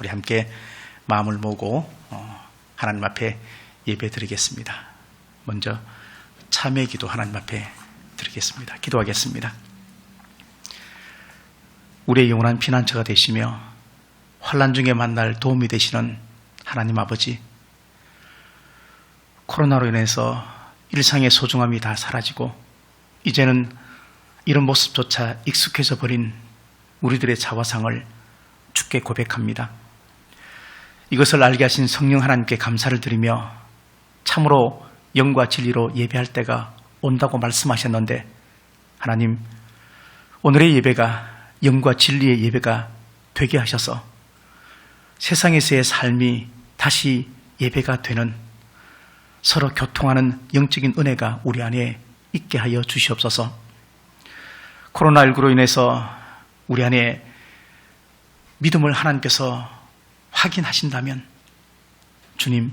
우리 함께 마음을 모으고 하나님 앞에 예배 드리겠습니다. 먼저 참회 기도 하나님 앞에 드리겠습니다. 기도하겠습니다. 우리의 영원한 피난처가 되시며 환난 중에 만날 도움이 되시는 하나님 아버지, 코로나로 인해서 일상의 소중함이 다 사라지고 이제는 이런 모습조차 익숙해져 버린 우리들의 자화상을 주께 고백합니다. 이것을 알게 하신 성령 하나님께 감사를 드리며 참으로 영과 진리로 예배할 때가 온다고 말씀하셨는데, 하나님, 오늘의 예배가 영과 진리의 예배가 되게 하셔서 세상에서의 삶이 다시 예배가 되는, 서로 교통하는 영적인 은혜가 우리 안에 있게 하여 주시옵소서. 코로나19로 인해서 우리 안에 믿음을 하나님께서 확인하신다면, 주님,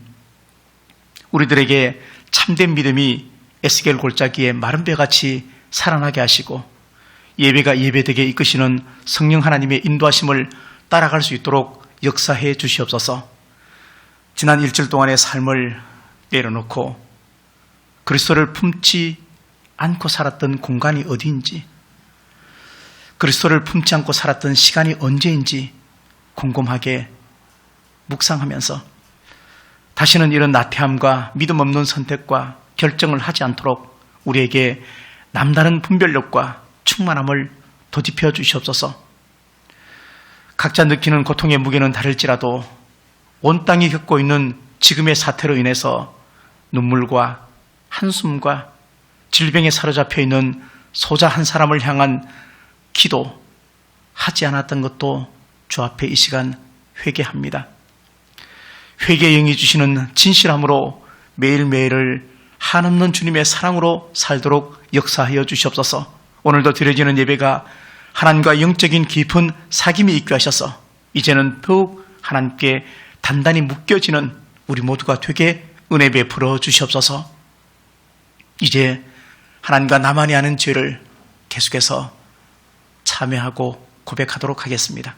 우리들에게 참된 믿음이 에스겔 골짜기에 마른 벼같이 살아나게 하시고 예배가 예배되게 이끄시는 성령 하나님의 인도하심을 따라갈 수 있도록 역사해 주시옵소서. 지난 일주일 동안의 삶을 내려놓고 그리스도를 품지 않고 살았던 공간이 어디인지, 그리스도를 품지 않고 살았던 시간이 언제인지 곰곰하게 묵상하면서 다시는 이런 나태함과 믿음 없는 선택과 결정을 하지 않도록 우리에게 남다른 분별력과 충만함을 도집혀 주시옵소서. 각자 느끼는 고통의 무게는 다를지라도 온 땅이 겪고 있는 지금의 사태로 인해서 눈물과 한숨과 질병에 사로잡혀 있는 소자 한 사람을 향한 기도 하지 않았던 것도 주 앞에 이 시간 회개합니다. 회개의 영이 주시는 진실함으로 매일매일을 한없는 주님의 사랑으로 살도록 역사하여 주시옵소서. 오늘도 드려지는 예배가 하나님과 영적인 깊은 사귐이 있게 하셔서 이제는 더욱 하나님께 단단히 묶여지는 우리 모두가 되게 은혜 베풀어 주시옵소서. 이제 하나님과 나만이 아는 죄를 계속해서 참회하고 고백하도록 하겠습니다.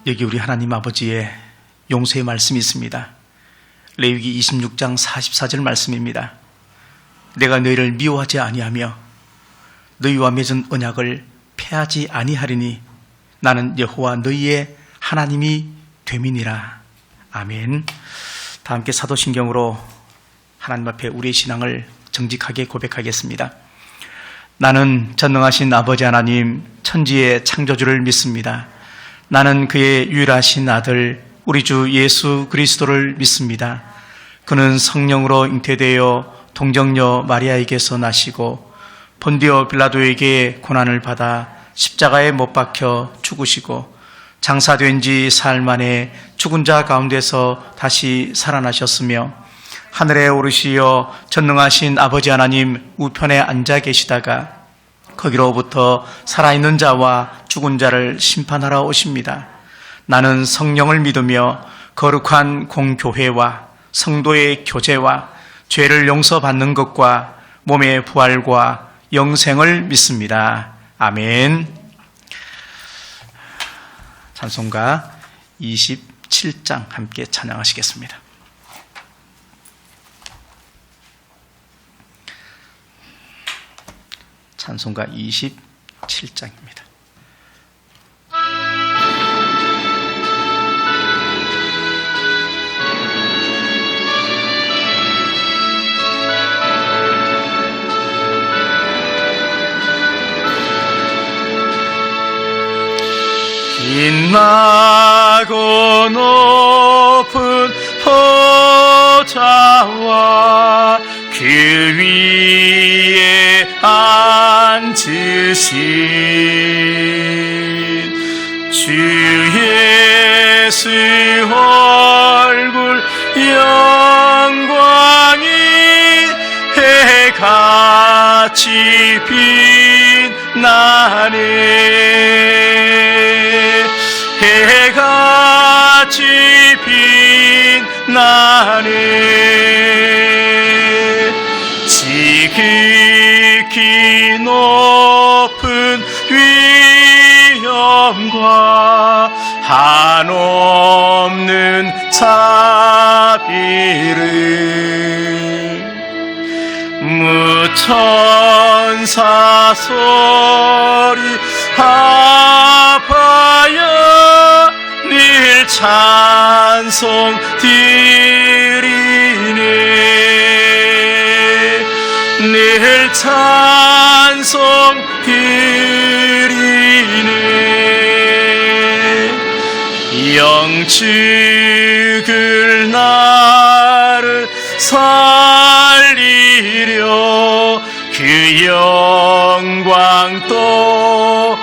여기 우리 하나님 아버지의 용서의 말씀이 있습니다. 레위기 26장 44절 말씀입니다. 내가 너희를 미워하지 아니하며 너희와 맺은 언약을 폐하지 아니하리니 나는 여호와 너희의 하나님이 됨이니라. 아멘. 다 함께 사도신경으로 하나님 앞에 우리의 신앙을 정직하게 고백하겠습니다. 나는 전능하신 아버지 하나님, 천지의 창조주를 믿습니다. 나는 그의 유일하신 아들 우리 주 예수 그리스도를 믿습니다. 그는 성령으로 잉태되어 동정녀 마리아에게서 나시고 본디오 빌라도에게 고난을 받아 십자가에 못 박혀 죽으시고 장사된 지 사흘 만에 죽은 자 가운데서 다시 살아나셨으며 하늘에 오르시어 전능하신 아버지 하나님 우편에 앉아 계시다가 거기로부터 살아있는 자와 죽은 자를 심판하러 오십니다. 나는 성령을 믿으며 거룩한 공교회와 성도의 교제와 죄를 용서받는 것과 몸의 부활과 영생을 믿습니다. 아멘. 찬송가 27장 함께 찬양하시겠습니다. 찬송가 27장입니다. 빛나고 높은 보좌와 그 위에 앉으신 주 예수 얼굴 영광이 해같이 빛나네. 해같이 빛나네. 지극히 높은 위엄과 한없는 자비를 무천사 소리 하파여 늘 찬송 드리네. 늘 찬송 드리네. 영축을 나를 살리려 그 영광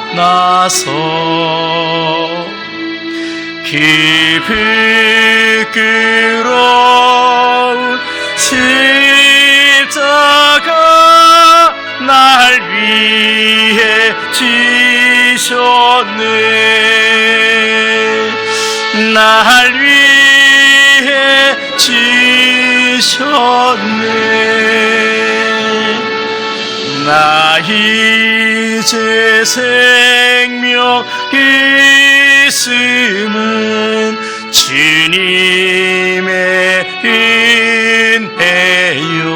떠나서 그 부끄러운 십자가 날 위해 지셨네. 날 위해 지셨네. 나 이제 생명 있음은 주님의 은혜요.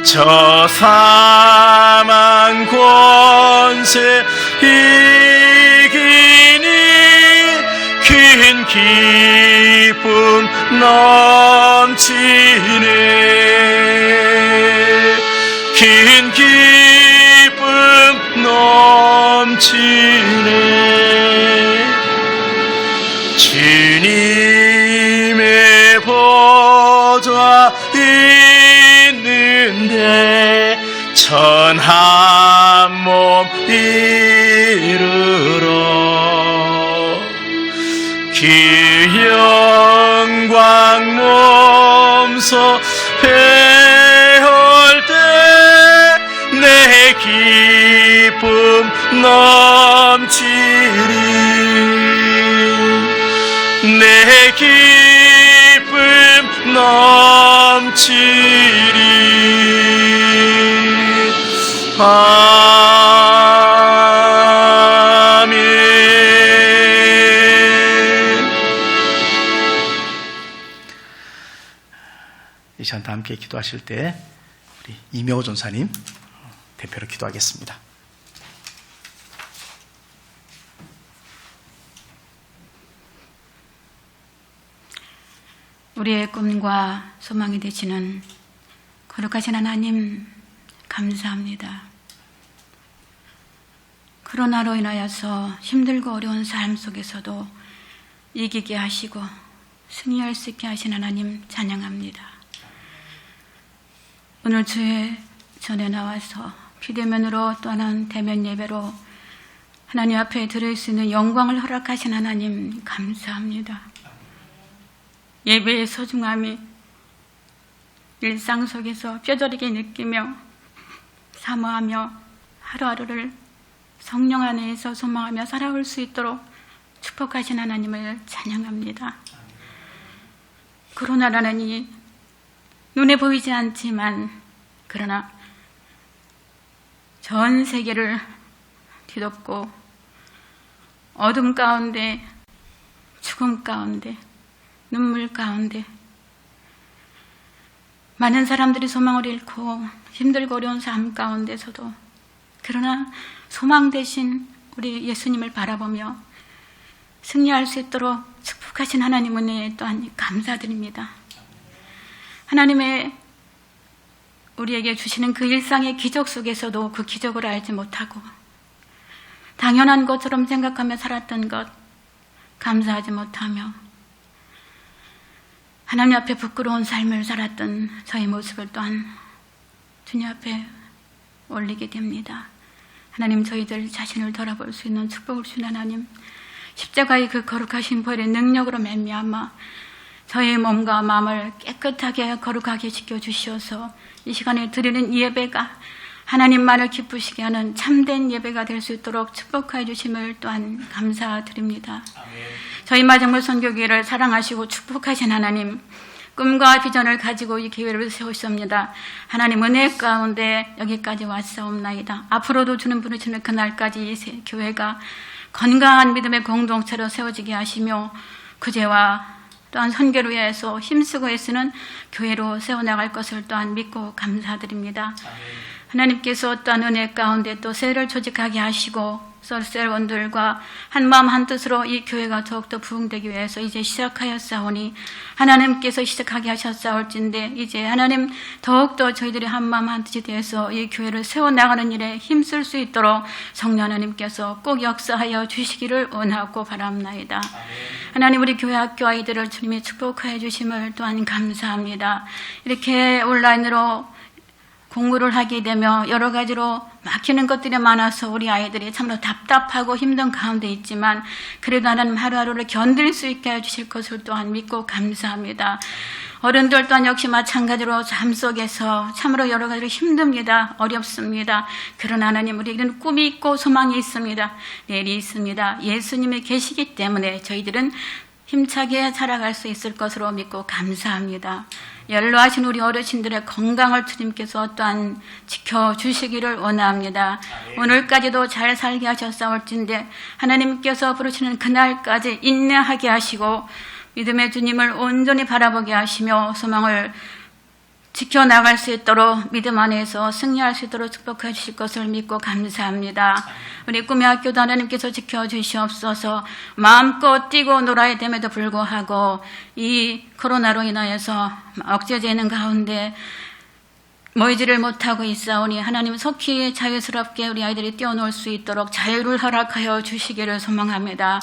저 사망 권세 이기니 큰 기쁨 넘치네. 큰 기쁨 넘치네. 주님의 보좌 있는데 천한 몸 이르러 그 영광 몸소 배울 때 내 기쁨 넘치리. 내 기쁨 넘치리. 아멘. 이 시간 다 함께 기도하실 때 우리 이명호 전사님 대표로 기도하겠습니다. 우리의 꿈과 소망이 되시는 거룩하신 하나님 감사합니다. 코로나로 인하여서 힘들고 어려운 삶 속에서도 이기게 하시고 승리할 수 있게 하신 하나님 찬양합니다. 오늘 주의 전에 나와서 비대면으로 또는 대면 예배로 하나님 앞에 드릴 수 있는 영광을 허락하신 하나님 감사합니다. 예배의 소중함이 일상 속에서 뼈저리게 느끼며 사모하며 하루하루를 성령 안에서 소망하며 살아올 수 있도록 축복하신 하나님을 찬양합니다. 코로나라는 이 눈에 보이지 않지만 그러나 전 세계를 뒤덮고 어둠 가운데, 죽음 가운데, 눈물 가운데 많은 사람들이 소망을 잃고 힘들고 어려운 삶 가운데서도 그러나 소망 대신 우리 예수님을 바라보며 승리할 수 있도록 축복하신 하나님 은혜에 또한 감사드립니다. 하나님의 우리에게 주시는 그 일상의 기적 속에서도 그 기적을 알지 못하고 당연한 것처럼 생각하며 살았던 것 감사하지 못하며 하나님 앞에 부끄러운 삶을 살았던 저의 모습을 또한 주님 앞에 올리게 됩니다. 하나님, 저희들 자신을 돌아볼 수 있는 축복을 주신 하나님, 십자가의 그 거룩하신 보혈의 능력으로 말미암아 저의 몸과 마음을 깨끗하게 거룩하게 지켜주시어서 이 시간에 드리는 예배가 하나님만을 기쁘시게 하는 참된 예배가 될 수 있도록 축복해 주심을 또한 감사드립니다. 아멘. 저희 마정물 선교교회를 사랑하시고 축복하신 하나님, 꿈과 비전을 가지고 이 기회를 세우셨습니다. 하나님 은혜 가운데 여기까지 왔사옵나이다. 앞으로도 주는 부르시는 그날까지 이 교회가 건강한 믿음의 공동체로 세워지게 하시며 구제와 또한 선교를 위해서 힘쓰고 애쓰는 교회로 세워나갈 것을 또한 믿고 감사드립니다. 아멘. 하나님께서 또한 은혜 가운데 또 셀을 조직하게 하시고 셀원들과 한마음 한뜻으로 이 교회가 더욱더 부흥되기 위해서 이제 시작하였사오니 하나님께서 시작하게 하셨사올진데 이제 하나님 더욱더 저희들이 한마음 한뜻이 되어서 이 교회를 세워나가는 일에 힘쓸 수 있도록 성령 하나님께서 꼭 역사하여 주시기를 원하고 바랍나이다. 하나님, 우리 교회 학교 아이들을 주님이 축복하여 주심을 또한 감사합니다. 이렇게 온라인으로 공부를 하게 되며 여러 가지로 막히는 것들이 많아서 우리 아이들이 참으로 답답하고 힘든 가운데 있지만 그래도 하나님 하루하루를 견딜 수 있게 해주실 것을 또한 믿고 감사합니다. 어른들 또한 역시 마찬가지로 삶 속에서 참으로 여러 가지로 힘듭니다. 어렵습니다. 그러나 하나님, 우리에게는 꿈이 있고 소망이 있습니다. 내일이 있습니다. 예수님이 계시기 때문에 저희들은 힘차게 살아갈 수 있을 것으로 믿고 감사합니다. 연로하신 우리 어르신들의 건강을 주님께서 또한 지켜주시기를 원합니다. 오늘까지도 잘 살게 하셨사올진데 하나님께서 부르시는 그날까지 인내하게 하시고 믿음의 주님을 온전히 바라보게 하시며 소망을 지켜나갈 수 있도록 믿음 안에서 승리할 수 있도록 축복해 주실 것을 믿고 감사합니다. 우리 꿈의 학교도 하나님께서 지켜주시옵소서. 마음껏 뛰고 놀아야 됨에도 불구하고 이 코로나로 인하여서 억제되는 가운데 모이지를 못하고 있사오니 하나님 속히 자유스럽게 우리 아이들이 뛰어놀 수 있도록 자유를 허락하여 주시기를 소망합니다.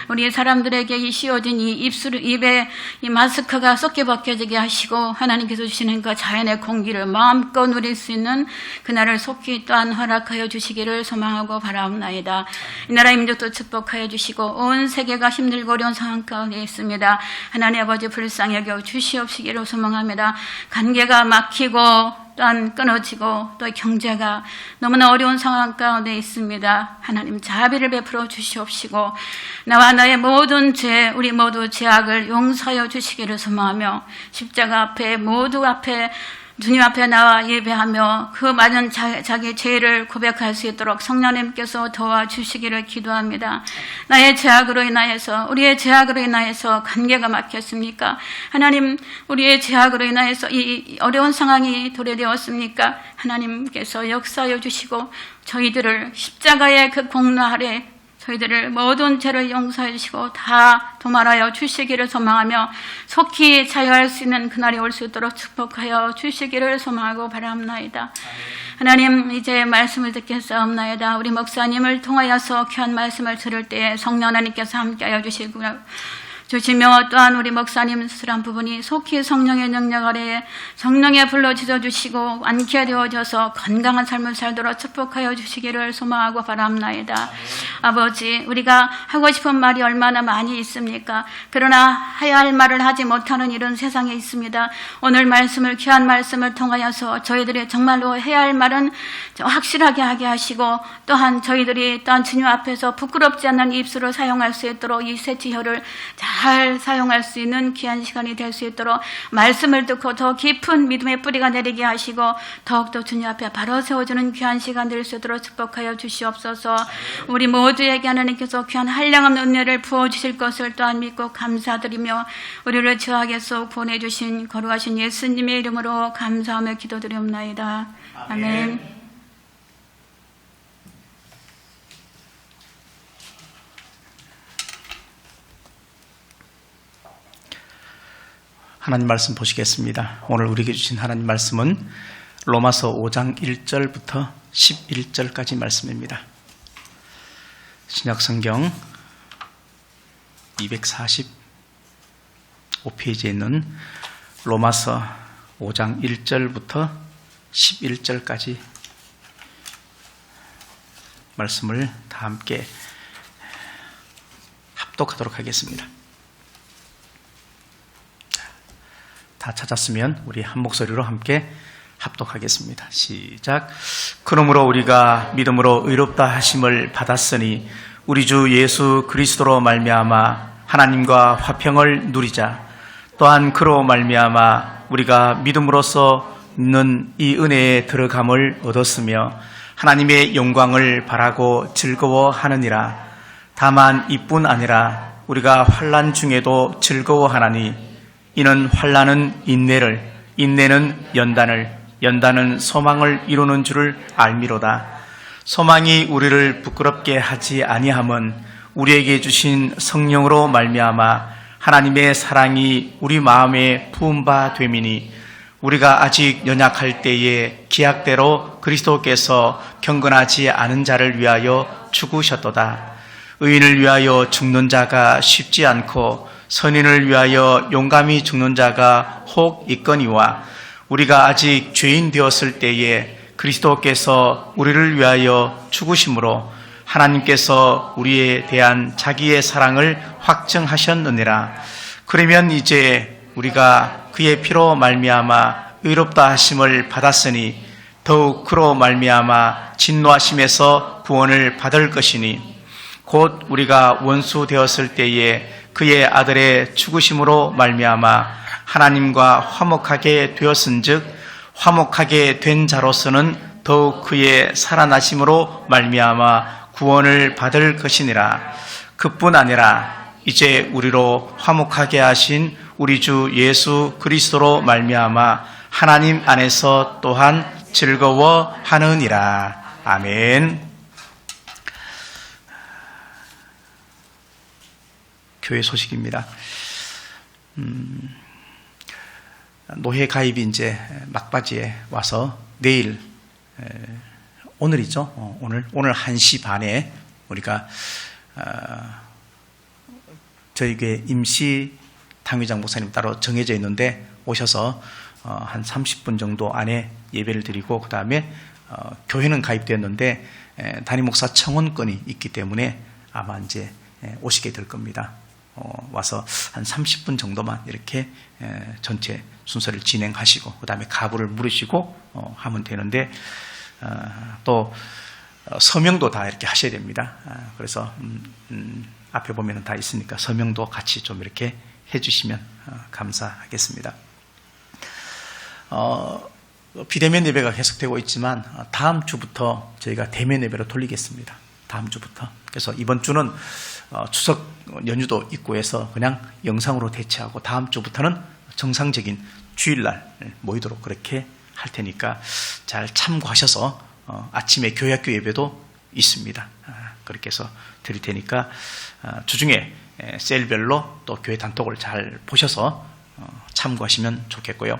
우리 사람들에게 이 씌워진 이 입에 이 마스크가 썩게 벗겨지게 하시고 하나님께서 주시는 그 자연의 공기를 마음껏 누릴 수 있는 그날을 속히 또한 허락하여 주시기를 소망하고 바라옵나이다. 이 나라 민족도 축복하여 주시고 온 세계가 힘들고 어려운 상황 가운데 있습니다. 하나님 아버지 불쌍히 여겨 주시옵시기를 소망합니다. 관계가 막히고 또한 끊어지고 또 경제가 너무나 어려운 상황 가운데 있습니다. 하나님 자비를 베풀어 주시옵시고 나와 나의 모든 죄, 우리 모두 죄악을 용서하여 주시기를 소망하며 십자가 앞에 모두 앞에 주님 앞에 나와 예배하며 그 많은 자기 죄를 고백할 수 있도록 성령님께서 도와주시기를 기도합니다. 나의 죄악으로 인하여서 우리의 죄악으로 인하여서 관계가 막혔습니까? 하나님, 우리의 죄악으로 인하여서 이 어려운 상황이 도래되었습니까? 하나님께서 역사하여 주시고 저희들을 십자가의 그 공로 아래 저희들을 모든 죄를 용서해 주시고 다 도말하여 주시기를 소망하며 속히 자유할 수 있는 그날이 올 수 있도록 축복하여 주시기를 소망하고 바랍나이다. 하나님, 이제 말씀을 듣겠사옵나이다. 우리 목사님을 통하여서 귀한 말씀을 들을 때에 성령 하나님께서 함께하여 주시며 또한 우리 목사님 수술한 부분이 속히 성령의 능력 아래에 성령에 불러지져 주시고 완쾌 되어져서 건강한 삶을 살도록 축복하여 주시기를 소망하고 바랍나이다. 아버지, 우리가 하고 싶은 말이 얼마나 많이 있습니까? 그러나 해야 할 말을 하지 못하는 이런 세상에 있습니다. 오늘 말씀을 귀한 말씀을 통하여서 저희들이 정말로 해야 할 말은 확실하게 하게 하시고 또한 저희들이 또한 주님 앞에서 부끄럽지 않는 입술을 사용할 수 있도록 이 세치혀를 잘 잘 사용할 수 있는 귀한 시간이 될 수 있도록 말씀을 듣고 더 깊은 믿음의 뿌리가 내리게 하시고 더욱더 주님 앞에 바로 세워주는 귀한 시간 될 수 있도록 축복하여 주시옵소서. 우리 모두에게 하나님께서 귀한 한량없는 은혜를 부어주실 것을 또한 믿고 감사드리며 우리를 죄악에서 구원해 주신 거룩하신 예수님의 이름으로 감사하며 기도드리옵나이다. 아멘. 하나님 말씀 보시겠습니다. 오늘 우리에게 주신 하나님 말씀은 로마서 5장 1절부터 11절까지 말씀입니다. 신약성경 245페이지에 있는 로마서 5장 1절부터 11절까지 말씀을 다 함께 합독하도록 하겠습니다. 다 찾았으면 우리 한 목소리로 함께 합독하겠습니다. 시작. 그러므로 우리가 믿음으로 의롭다 하심을 받았으니 우리 주 예수 그리스도로 말미암아 하나님과 화평을 누리자. 또한 그로 말미암아 우리가 믿음으로써 있는 이 은혜에 들어감을 얻었으며 하나님의 영광을 바라고 즐거워하느니라. 다만 이뿐 아니라 우리가 환난 중에도 즐거워하나니 이는 환난은 인내를, 인내는 연단을, 연단은 소망을 이루는 줄을 알미로다. 소망이 우리를 부끄럽게 하지 아니함은 우리에게 주신 성령으로 말미암아 하나님의 사랑이 우리 마음에 부은 바 됨이니 우리가 아직 연약할 때에 기약대로 그리스도께서 경건하지 않은 자를 위하여 죽으셨도다. 의인을 위하여 죽는 자가 쉽지 않고 선인을 위하여 용감히 죽는 자가 혹 있거니와 우리가 아직 죄인 되었을 때에 그리스도께서 우리를 위하여 죽으심으로 하나님께서 우리에 대한 자기의 사랑을 확증하셨느니라. 그러면 이제 우리가 그의 피로 말미암아 의롭다 하심을 받았으니 더욱 그로 말미암아 진노하심에서 구원을 받을 것이니 곧 우리가 원수 되었을 때에 그의 아들의 죽으심으로 말미암아 하나님과 화목하게 되었은즉 화목하게 된 자로서는 더욱 그의 살아나심으로 말미암아 구원을 받을 것이니라. 그뿐 아니라 이제 우리로 화목하게 하신 우리 주 예수 그리스도로 말미암아 하나님 안에서 또한 즐거워하느니라. 아멘. 교회 소식입니다. 노회 가입이 이제 막바지에 와서 내일, 오늘이죠. 오늘 1시 반에 우리가 저희 교회 임시 당회장 목사님 따로 정해져 있는데 오셔서 한 30분 정도 안에 예배를 드리고 그 다음에 교회는 가입되었는데 담임 목사 청원권이 있기 때문에 아마 이제 오시게 될 겁니다. 와서 한 30분 정도만 이렇게 전체 순서를 진행하시고 그 다음에 가부를 물으시고 하면 되는데 또 서명도 다 이렇게 하셔야 됩니다. 그래서 앞에 보면 다 있으니까 서명도 같이 좀 이렇게 해주시면 감사하겠습니다. 비대면 예배가 계속되고 있지만 다음 주부터 저희가 대면 예배로 돌리겠습니다. 다음 주부터. 그래서 이번 주는 추석 연휴도 있고 해서 그냥 영상으로 대체하고 다음 주부터는 정상적인 주일날 모이도록 그렇게 할 테니까 잘 참고하셔서 아침에 교회학교 예배도 있습니다. 그렇게 해서 드릴 테니까 주중에 셀별로 또 교회 단톡을 잘 보셔서 참고하시면 좋겠고요.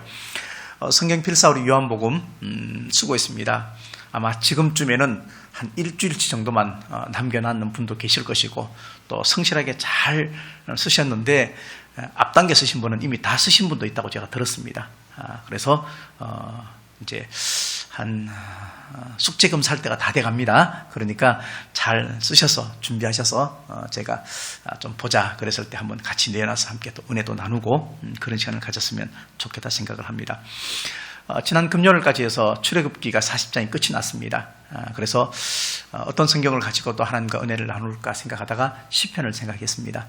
성경 필사 우리 요한복음 쓰고 있습니다. 아마 지금쯤에는 한 일주일치 정도만 남겨놨는 분도 계실 것이고 또 성실하게 잘 쓰셨는데 앞당겨 쓰신 분은 이미 다 쓰신 분도 있다고 제가 들었습니다. 그래서 이제 한 숙제금 살 때가 다 돼갑니다. 그러니까 잘 쓰셔서 준비하셔서 제가 좀 보자 그랬을 때 한번 같이 내어놔서 함께 또 은혜도 나누고 그런 시간을 가졌으면 좋겠다 생각을 합니다. 지난 금요일까지 해서 출애굽기가 40장이 끝이 났습니다. 그래서 어떤 성경을 가지고 또 하나님과 은혜를 나눌까 생각하다가 시편을 생각했습니다.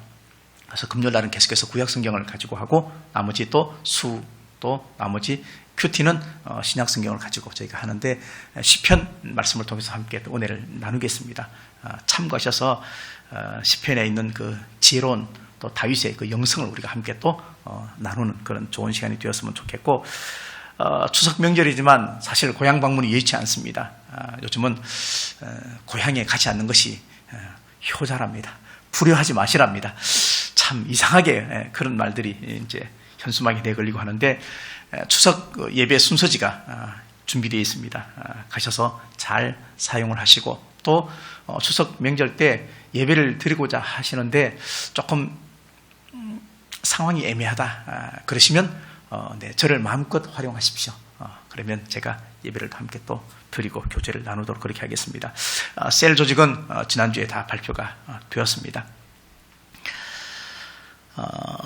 그래서 금요일 날은 계속해서 구약 성경을 가지고 하고 나머지 또 수 또 나머지 큐티는 신약 성경을 가지고 저희가 하는데 시편 말씀을 통해서 함께 또 은혜를 나누겠습니다. 참고하셔서 시편에 있는 그 지혜로운 또 다윗의 그 영성을 우리가 함께 또 나누는 그런 좋은 시간이 되었으면 좋겠고, 추석 명절이지만 사실 고향 방문이 여의치 않습니다. 요즘은 고향에 가지 않는 것이 효자랍니다. 불효하지 마시랍니다. 참 이상하게 그런 말들이 이제 현수막에 내걸리고 하는데, 추석 예배 순서지가 준비되어 있습니다. 가셔서 잘 사용을 하시고, 또 추석 명절 때 예배를 드리고자 하시는데 조금 상황이 애매하다 그러시면 네, 저를 마음껏 활용하십시오. 그러면 제가 예배를 함께 또 드리고 교제를 나누도록 그렇게 하겠습니다. 셀 조직은 지난주에 다 발표가 되었습니다.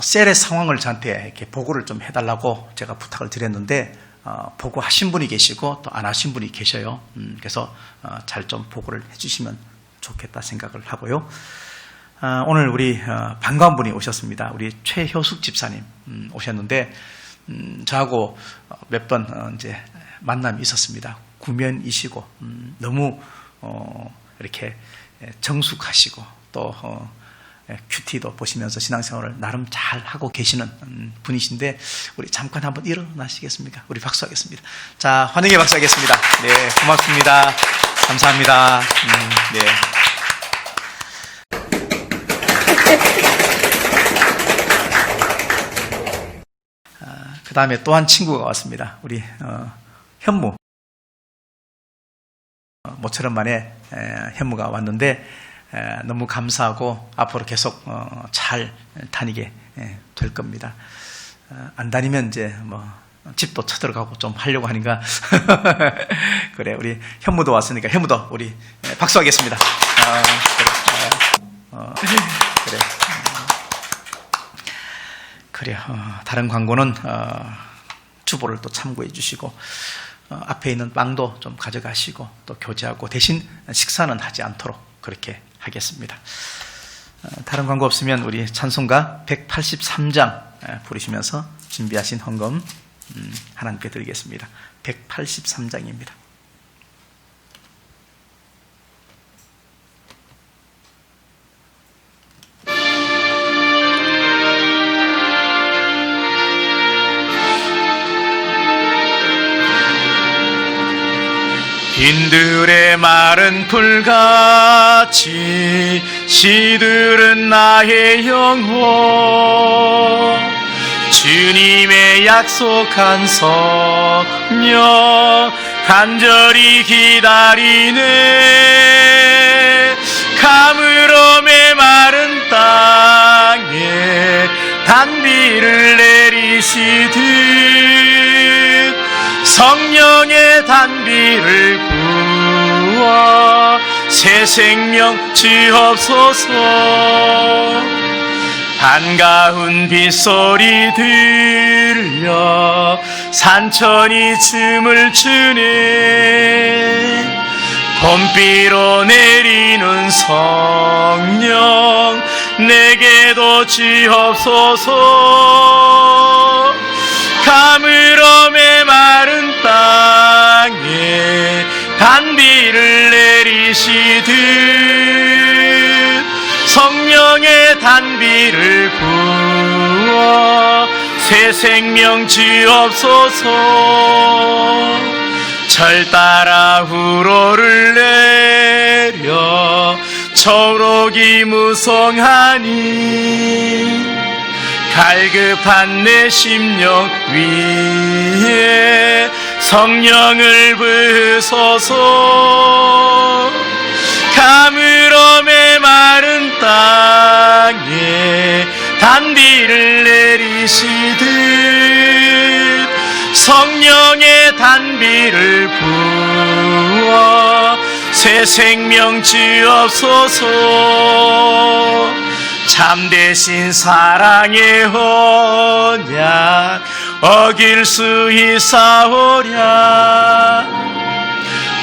셀의 상황을 저한테 이렇게 보고를 좀 해달라고 제가 부탁을 드렸는데, 보고하신 분이 계시고 또 안 하신 분이 계셔요. 그래서 잘 좀 보고를 해주시면 좋겠다 생각을 하고요. 오늘 우리 반가운 분이 오셨습니다. 우리 최효숙 집사님 오셨는데, 저하고 몇 번 이제 만남이 있었습니다. 구면이시고 너무 이렇게 정숙하시고 또 큐티도 보시면서 신앙생활을 나름 잘 하고 계시는 분이신데, 우리 잠깐 한번 일어나시겠습니까? 우리 박수하겠습니다. 자, 환영의 박수하겠습니다. 네, 고맙습니다. 감사합니다. 네. 그 다음에 또 한 친구가 왔습니다. 우리 현무. 모처럼 만에 현무가 왔는데 너무 감사하고 앞으로 계속 잘 다니게 될 겁니다. 안 다니면 이제 뭐 집도 쳐들어가고 좀 하려고 하니까 그래, 우리 현무도 왔으니까 현무도 우리 박수하겠습니다. 그래. 그래. 다른 광고는 주보를 또 참고해 주시고, 앞에 있는 빵도 좀 가져가시고 또 교제하고, 대신 식사는 하지 않도록 그렇게 하겠습니다. 다른 광고 없으면 우리 찬송가 183장 부르시면서 준비하신 헌금 하나님께 드리겠습니다. 183장입니다. 빈들의 마른 풀같이 시들은 나의 영혼, 주님의 약속한 성령 간절히 기다리네. 가물어 메마른 땅에 단비를 내리시듯 성령의 단비를 부어 새 생명 주옵소서. 반가운 빗소리 들려 산천이 춤을 추네. 봄비로 내리는 성령 내게도 주옵소서. 가물어 메마른 땅에 단비를 내리시듯 성령의 단비를 부어 새 생명 주옵소서. 절 따라 우로를 내려 초록이 무성하니 갈급한 내 심령 위에 성령을 부으소서. 가물어 메마른 땅에 단비를 내리시듯 성령의 단비를 부어 새 생명 주옵소서. 참되신 사랑의 언약 어길 수 있사오랴.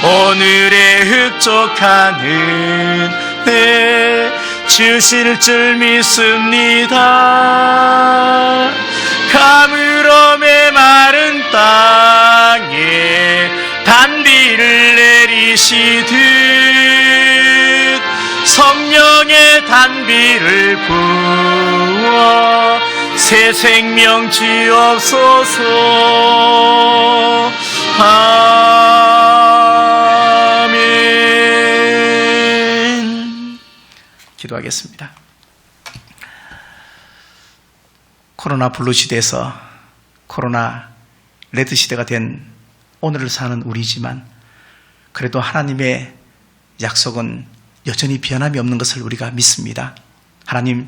오늘의 흡족한 은혜 주실 줄 믿습니다. 가물어 메마른 땅에 단비를 내리시듯 성령의 단비를 부어 새 생명 주옵소서. 아멘. 기도하겠습니다. 코로나 블루 시대에서 코로나 레드 시대가 된 오늘을 사는 우리지만 그래도 하나님의 약속은 여전히 변함이 없는 것을 우리가 믿습니다. 하나님을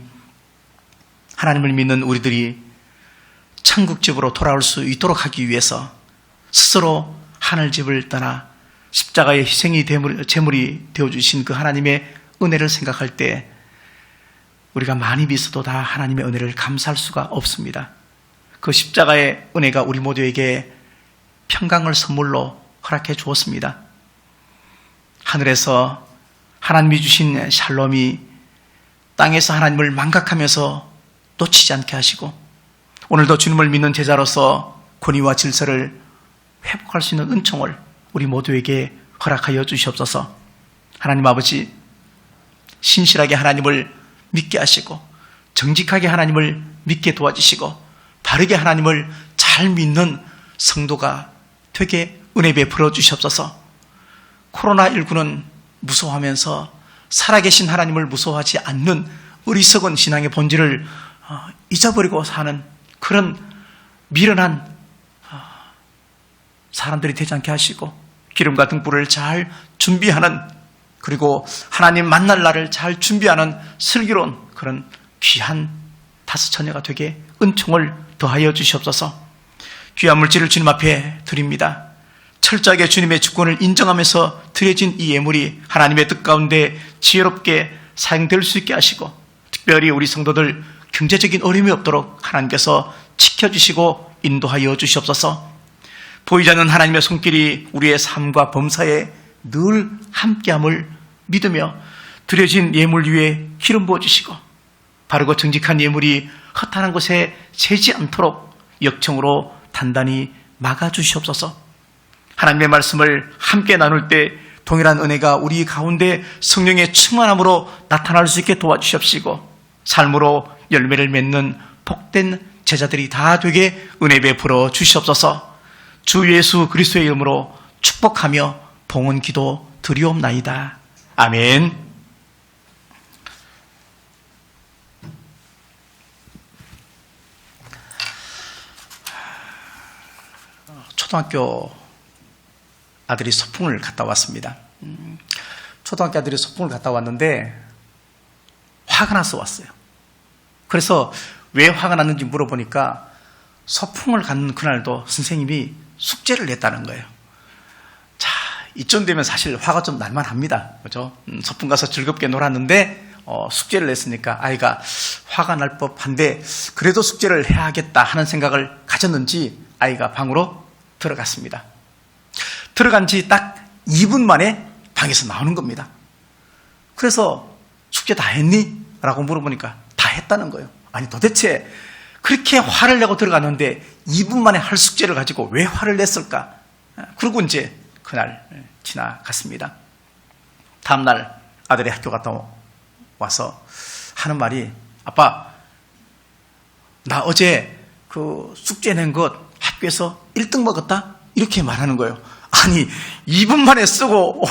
믿는 우리들이 천국집으로 돌아올 수 있도록 하기 위해서 스스로 하늘집을 떠나 십자가의 희생이 제물이 되어주신 그 하나님의 은혜를 생각할 때 우리가 많이 믿어도 다 하나님의 은혜를 감사할 수가 없습니다. 그 십자가의 은혜가 우리 모두에게 평강을 선물로 허락해 주었습니다. 하늘에서 하나님이 주신 샬롬이 땅에서 하나님을 망각하면서 놓치지 않게 하시고 오늘도 주님을 믿는 제자로서 권위와 질서를 회복할 수 있는 은총을 우리 모두에게 허락하여 주시옵소서. 하나님 아버지, 신실하게 하나님을 믿게 하시고 정직하게 하나님을 믿게 도와주시고 바르게 하나님을 잘 믿는 성도가 되게 은혜 베풀어 주시옵소서. 코로나19는 무서워하면서 살아계신 하나님을 무서워하지 않는 어리석은 신앙의 본질을 잊어버리고 사는 그런 미련한 사람들이 되지 않게 하시고 기름과 등불을 잘 준비하는, 그리고 하나님 만날 날을 잘 준비하는 슬기로운 그런 귀한 다섯 처녀가 되게 은총을 더하여 주시옵소서. 귀한 물질을 주님 앞에 드립니다. 철저하게 주님의 주권을 인정하면서 드려진 이 예물이 하나님의 뜻 가운데 지혜롭게 사용될 수 있게 하시고, 특별히 우리 성도들 경제적인 어려움이 없도록 하나님께서 지켜주시고 인도하여 주시옵소서. 보이지 않는 하나님의 손길이 우리의 삶과 범사에 늘 함께함을 믿으며 드려진 예물 위에 기름 부어주시고 바르고 정직한 예물이 허탄한 곳에 새지 않도록 역청으로 단단히 막아주시옵소서. 하나님의 말씀을 함께 나눌 때 동일한 은혜가 우리 가운데 성령의 충만함으로 나타날 수 있게 도와주시옵시고 삶으로 열매를 맺는 복된 제자들이 다 되게 은혜 베풀어 주시옵소서. 주 예수 그리스도의 이름으로 축복하며 봉헌 기도 드리옵나이다. 아멘. 초등학교 아들이 소풍을 갔다 왔습니다. 초등학교 아들이 소풍을 갔다 왔는데 화가 나서 왔어요. 그래서 왜 화가 났는지 물어보니까 소풍을 간 그날도 선생님이 숙제를 냈다는 거예요. 자, 이쯤 되면 사실 화가 좀 날만 합니다. 그죠? 소풍 가서 즐겁게 놀았는데 숙제를 냈으니까 아이가 화가 날 법한데 그래도 숙제를 해야겠다 하는 생각을 가졌는지 아이가 방으로 들어갔습니다. 들어간 지 딱 2분 만에 방에서 나오는 겁니다. 그래서 숙제 다 했니? 라고 물어보니까 다 했다는 거예요. 아니 도대체 그렇게 화를 내고 들어갔는데 2분 만에 할 숙제를 가지고 왜 화를 냈을까? 그러고 이제 그날 지나갔습니다. 다음날 아들이 학교 갔다 와서 하는 말이, 아빠, 나 어제 그 숙제 낸 것 학교에서 1등 먹었다? 이렇게 말하는 거예요. 아니 2분 만에 쓰고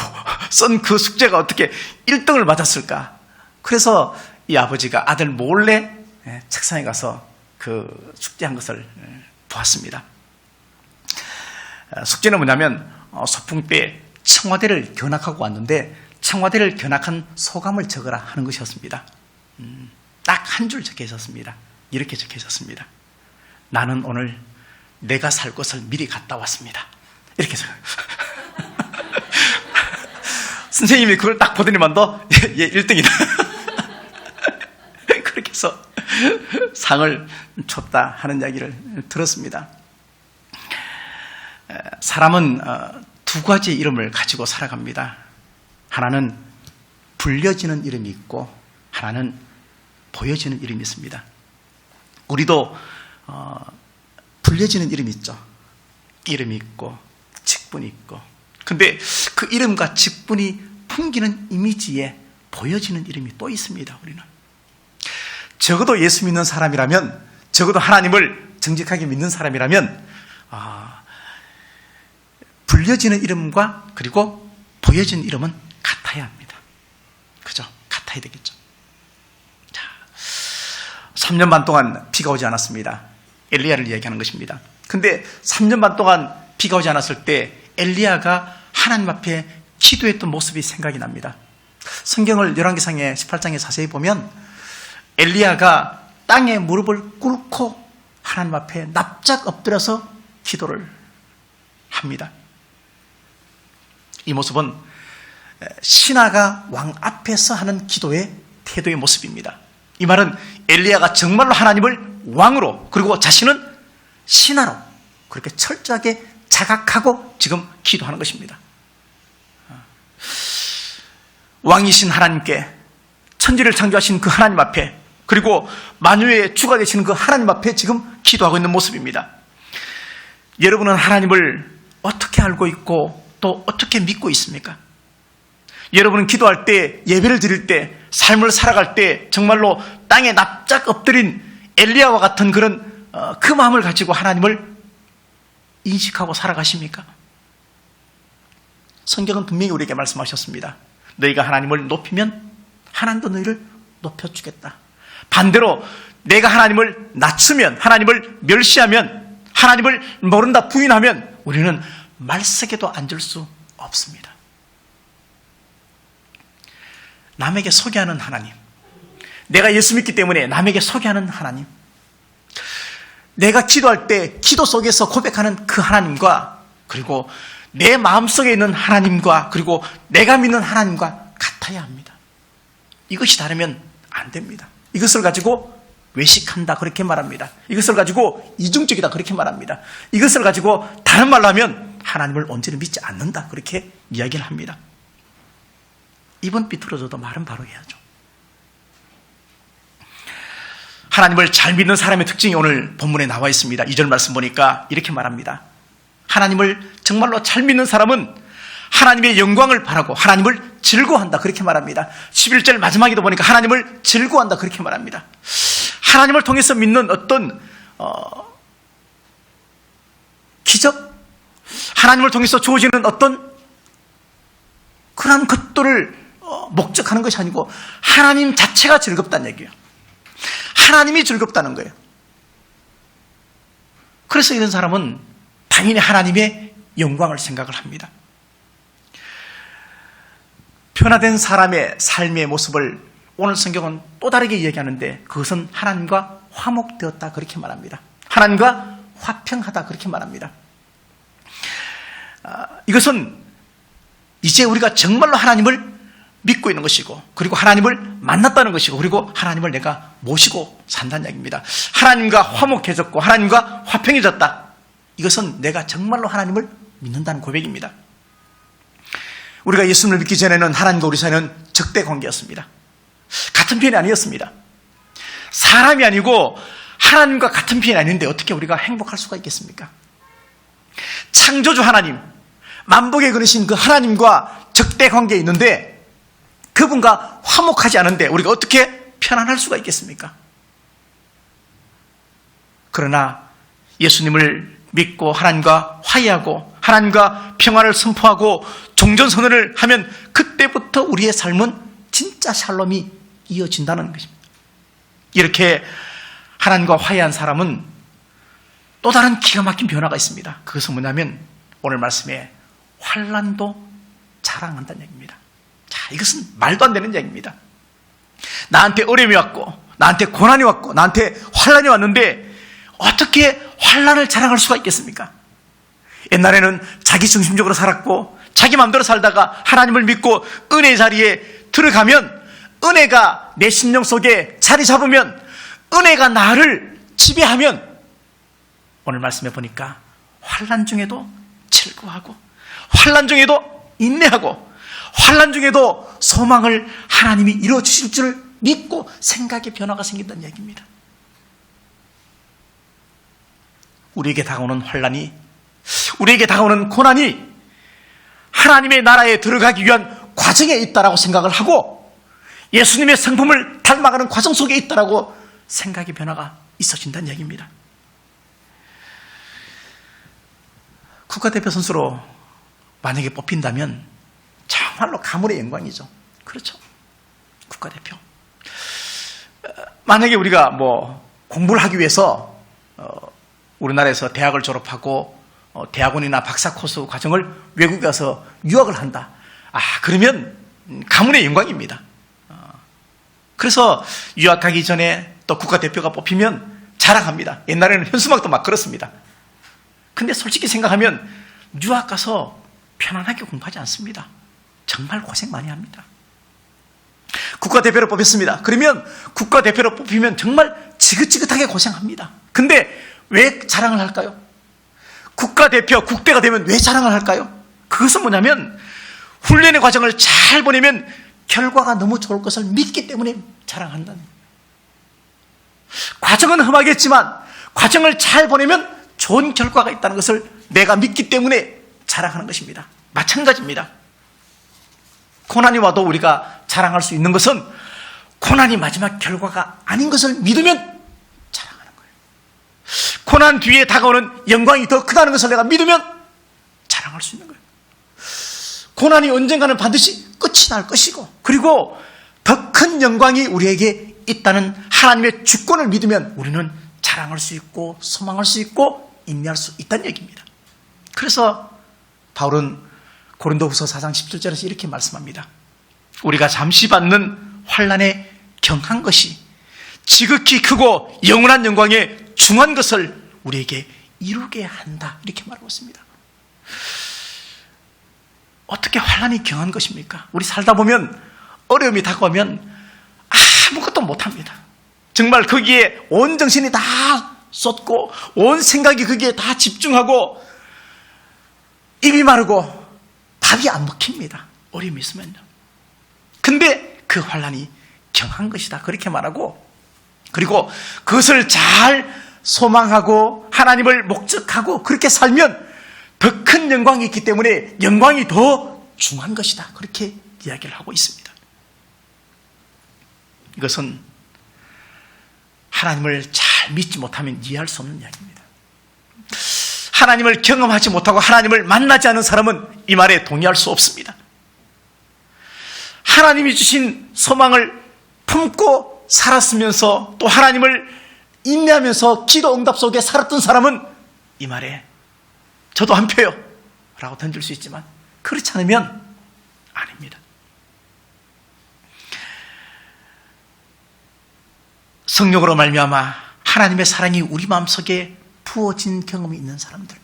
쓴 그 숙제가 어떻게 1등을 맞았을까? 그래서 이 아버지가 아들 몰래 책상에 가서 그 숙제한 것을 보았습니다. 숙제는 뭐냐면 소풍 때 청와대를 견학하고 왔는데 청와대를 견학한 소감을 적어라 하는 것이었습니다. 딱 한 줄 적혀 있었습니다. 이렇게 적혀 있었습니다. 나는 오늘 내가 살 곳을 미리 갔다 왔습니다. 이렇게 적어요. 선생님이 그걸 딱 보더니만도 얘 1등이다. 그렇게 해서 상을 줬다 하는 이야기를 들었습니다. 사람은 두 가지 이름을 가지고 살아갑니다. 하나는 불려지는 이름이 있고 하나는 보여지는 이름이 있습니다. 우리도 불려지는 이름이 있죠. 이름이 있고 직분이 있고, 근데 그 이름과 직분이 풍기는 이미지에 보여지는 이름이 또 있습니다. 우리는 적어도 예수 믿는 사람이라면, 적어도 하나님을 정직하게 믿는 사람이라면 불려지는 이름과 그리고 보여지는 이름은 같아야 합니다. 그죠? 같아야 되겠죠. 자, 3년 반 동안 비가 오지 않았습니다. 엘리야를 이야기하는 것입니다. 근데 3년 반 동안 비가 오지 않았을 때 엘리야가 하나님 앞에 기도했던 모습이 생각이 납니다. 성경을 열왕기상의 18장에 자세히 보면 엘리야가 땅에 무릎을 꿇고 하나님 앞에 납작 엎드려서 기도를 합니다. 이 모습은 신하가 왕 앞에서 하는 기도의 태도의 모습입니다. 이 말은 엘리야가 정말로 하나님을 왕으로, 그리고 자신은 신하로 그렇게 철저하게 자각하고 지금 기도하는 것입니다. 왕이신 하나님께, 천지를 창조하신 그 하나님 앞에, 그리고 만유의 주가 되시는 그 하나님 앞에 지금 기도하고 있는 모습입니다. 여러분은 하나님을 어떻게 알고 있고 또 어떻게 믿고 있습니까? 여러분은 기도할 때, 예배를 드릴 때, 삶을 살아갈 때 정말로 땅에 납작 엎드린 엘리야와 같은 그런 그 마음을 가지고 하나님을 인식하고 살아가십니까? 성경은 분명히 우리에게 말씀하셨습니다. 너희가 하나님을 높이면 하나님도 너희를 높여주겠다. 반대로 내가 하나님을 낮추면, 하나님을 멸시하면, 하나님을 모른다 부인하면 우리는 말석에도 앉을 수 없습니다. 남에게 소개하는 하나님, 내가 예수 믿기 때문에 남에게 소개하는 하나님, 내가 기도할 때 기도 속에서 고백하는 그 하나님과, 그리고 내 마음속에 있는 하나님과, 그리고 내가 믿는 하나님과 같아야 합니다. 이것이 다르면 안 됩니다. 이것을 가지고 외식한다 그렇게 말합니다. 이것을 가지고 이중적이다 그렇게 말합니다. 이것을 가지고 다른 말로 하면 하나님을 온전히 믿지 않는다 그렇게 이야기를 합니다. 입은 삐뚤어져도 말은 바로 해야죠. 하나님을 잘 믿는 사람의 특징이 오늘 본문에 나와 있습니다. 2절 말씀 보니까 이렇게 말합니다. 하나님을 정말로 잘 믿는 사람은 하나님의 영광을 바라고 하나님을 즐거워한다 그렇게 말합니다. 11절 마지막에도 보니까 하나님을 즐거워한다 그렇게 말합니다. 하나님을 통해서 믿는 어떤 기적, 하나님을 통해서 주어지는 어떤 그런 것들을 목적하는 것이 아니고 하나님 자체가 즐겁다는 얘기예요. 하나님이 즐겁다는 거예요. 그래서 이런 사람은 당연히 하나님의 영광을 생각을 합니다. 변화된 사람의 삶의 모습을 오늘 성경은 또 다르게 이야기하는데 그것은 하나님과 화목되었다 그렇게 말합니다. 하나님과 화평하다 그렇게 말합니다. 이것은 이제 우리가 정말로 하나님을 믿고 있는 것이고, 그리고 하나님을 만났다는 것이고, 그리고 하나님을 내가 모시고 산다는 얘기입니다. 하나님과 화목해졌고 하나님과 화평해졌다. 이것은 내가 정말로 하나님을 믿는다는 고백입니다. 우리가 예수님을 믿기 전에는 하나님과 우리 사이는 적대 관계였습니다. 같은 편이 아니었습니다. 사람이 아니고 하나님과 같은 편이 아닌데 어떻게 우리가 행복할 수가 있겠습니까? 창조주 하나님, 만복의 근이신 그 하나님과 적대 관계에 있는데 그분과 화목하지 않은데 우리가 어떻게 편안할 수가 있겠습니까? 그러나 예수님을 믿고 하나님과 화해하고 하나님과 평화를 선포하고 종전선언을 하면 그때부터 우리의 삶은 진짜 샬롬이 이어진다는 것입니다. 이렇게 하나님과 화해한 사람은 또 다른 기가 막힌 변화가 있습니다. 그것은 뭐냐면 오늘 말씀에 환난도 자랑한다는 얘기입니다. 자, 이것은 말도 안 되는 얘기입니다. 나한테 어려움이 왔고 나한테 고난이 왔고 나한테 환난이 왔는데 어떻게 환난을 자랑할 수가 있겠습니까? 옛날에는 자기 중심적으로 살았고 자기 마음대로 살다가 하나님을 믿고 은혜의 자리에 들어가면 은혜가 내 심령 속에 자리 잡으면 은혜가 나를 지배하면 오늘 말씀해 보니까 환난 중에도 즐거워하고 환난 중에도 인내하고 환난 중에도 소망을 하나님이 이루어주실 줄 믿고 생각의 변화가 생긴다는 얘기입니다. 우리에게 다가오는 환난이, 우리에게 다가오는 고난이 하나님의 나라에 들어가기 위한 과정에 있다라고 생각을 하고 예수님의 성품을 닮아가는 과정 속에 있다라고 생각의 변화가 있어진다는 얘기입니다. 국가대표 선수로 만약에 뽑힌다면 정말로 가문의 영광이죠. 그렇죠. 국가대표. 만약에 우리가 공부를 하기 위해서 우리나라에서 대학을 졸업하고 대학원이나 박사 코스 과정을 외국에 가서 유학을 한다. 그러면 가문의 영광입니다. 그래서 유학 가기 전에 또 국가대표가 뽑히면 자랑합니다. 옛날에는 현수막도 막 그렇습니다. 근데 솔직히 생각하면 유학 가서 편안하게 공부하지 않습니다. 정말 고생 많이 합니다. 국가대표로 뽑혔습니다. 그러면 국가대표로 뽑히면 정말 지긋지긋하게 고생합니다. 근데 왜 자랑을 할까요? 국가대표, 국대가 되면 왜 자랑을 할까요? 그것은 뭐냐면 훈련의 과정을 잘 보내면 결과가 너무 좋을 것을 믿기 때문에 자랑한다는 거예요. 과정은 험하겠지만 과정을 잘 보내면 좋은 결과가 있다는 것을 내가 믿기 때문에 자랑하는 것입니다. 마찬가지입니다. 고난이 와도 우리가 자랑할 수 있는 것은 고난이 마지막 결과가 아닌 것을 믿으면 자랑하는 거예요. 고난 뒤에 다가오는 영광이 더 크다는 것을 내가 믿으면 자랑할 수 있는 거예요. 고난이 언젠가는 반드시 끝이 날 것이고, 그리고 더 큰 영광이 우리에게 있다는 하나님의 주권을 믿으면 우리는 자랑할 수 있고 소망할 수 있고 인내할 수 있다는 얘기입니다. 그래서 바울은 고린도후서 4장 17절에서 이렇게 말씀합니다. 우리가 잠시 받는 환난에 경한 것이 지극히 크고 영원한 영광에 중한 것을 우리에게 이루게 한다, 이렇게 말하고 있습니다. 어떻게 환난이 경한 것입니까? 우리 살다 보면 어려움이 다가오면 아무것도 못합니다. 정말 거기에 온 정신이 다 쏟고 온 생각이 거기에 다 집중하고 입이 마르고 답이 안 먹힙니다. 어려움이 있으면요. 근데 그 환난이 경한 것이다, 그렇게 말하고, 그리고 그것을 잘 소망하고 하나님을 목적하고 그렇게 살면 더 큰 영광이 있기 때문에 영광이 더 중한 것이다, 그렇게 이야기를 하고 있습니다. 이것은 하나님을 잘 믿지 못하면 이해할 수 없는 이야기입니다. 하나님을 경험하지 못하고 하나님을 만나지 않은 사람은 이 말에 동의할 수 없습니다. 하나님이 주신 소망을 품고 살았으면서 또 하나님을 인내하면서 기도 응답 속에 살았던 사람은 이 말에 저도 한 표요 라고 던질 수 있지만 그렇지 않으면 아닙니다. 성령으로 말미암아 하나님의 사랑이 우리 마음속에 부어진 경험이 있는 사람들,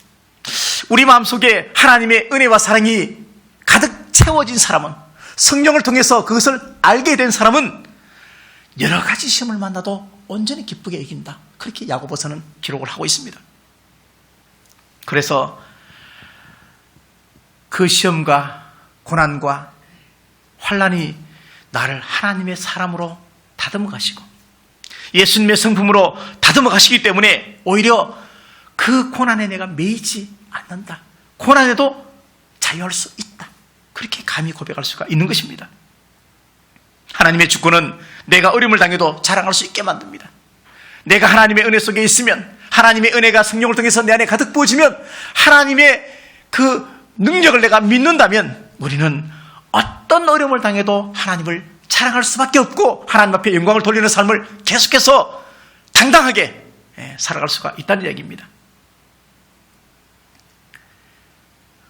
우리 마음속에 하나님의 은혜와 사랑이 가득 채워진 사람은, 성령을 통해서 그것을 알게 된 사람은 여러 가지 시험을 만나도 온전히 기쁘게 이긴다, 그렇게 야고보서는 기록을 하고 있습니다. 그래서 그 시험과 고난과 환난이 나를 하나님의 사람으로 다듬어 가시고 예수님의 성품으로 다듬어 가시기 때문에 오히려 그 고난에 내가 매이지 않는다, 고난에도 자유할 수 있다, 그렇게 감히 고백할 수가 있는 것입니다. 하나님의 주권은 내가 어려움을 당해도 자랑할 수 있게 만듭니다. 내가 하나님의 은혜 속에 있으면, 하나님의 은혜가 성령을 통해서 내 안에 가득 부어지면, 하나님의 그 능력을 내가 믿는다면 우리는 어떤 어려움을 당해도 하나님을 자랑할 수밖에 없고 하나님 앞에 영광을 돌리는 삶을 계속해서 당당하게 살아갈 수가 있다는 얘기입니다.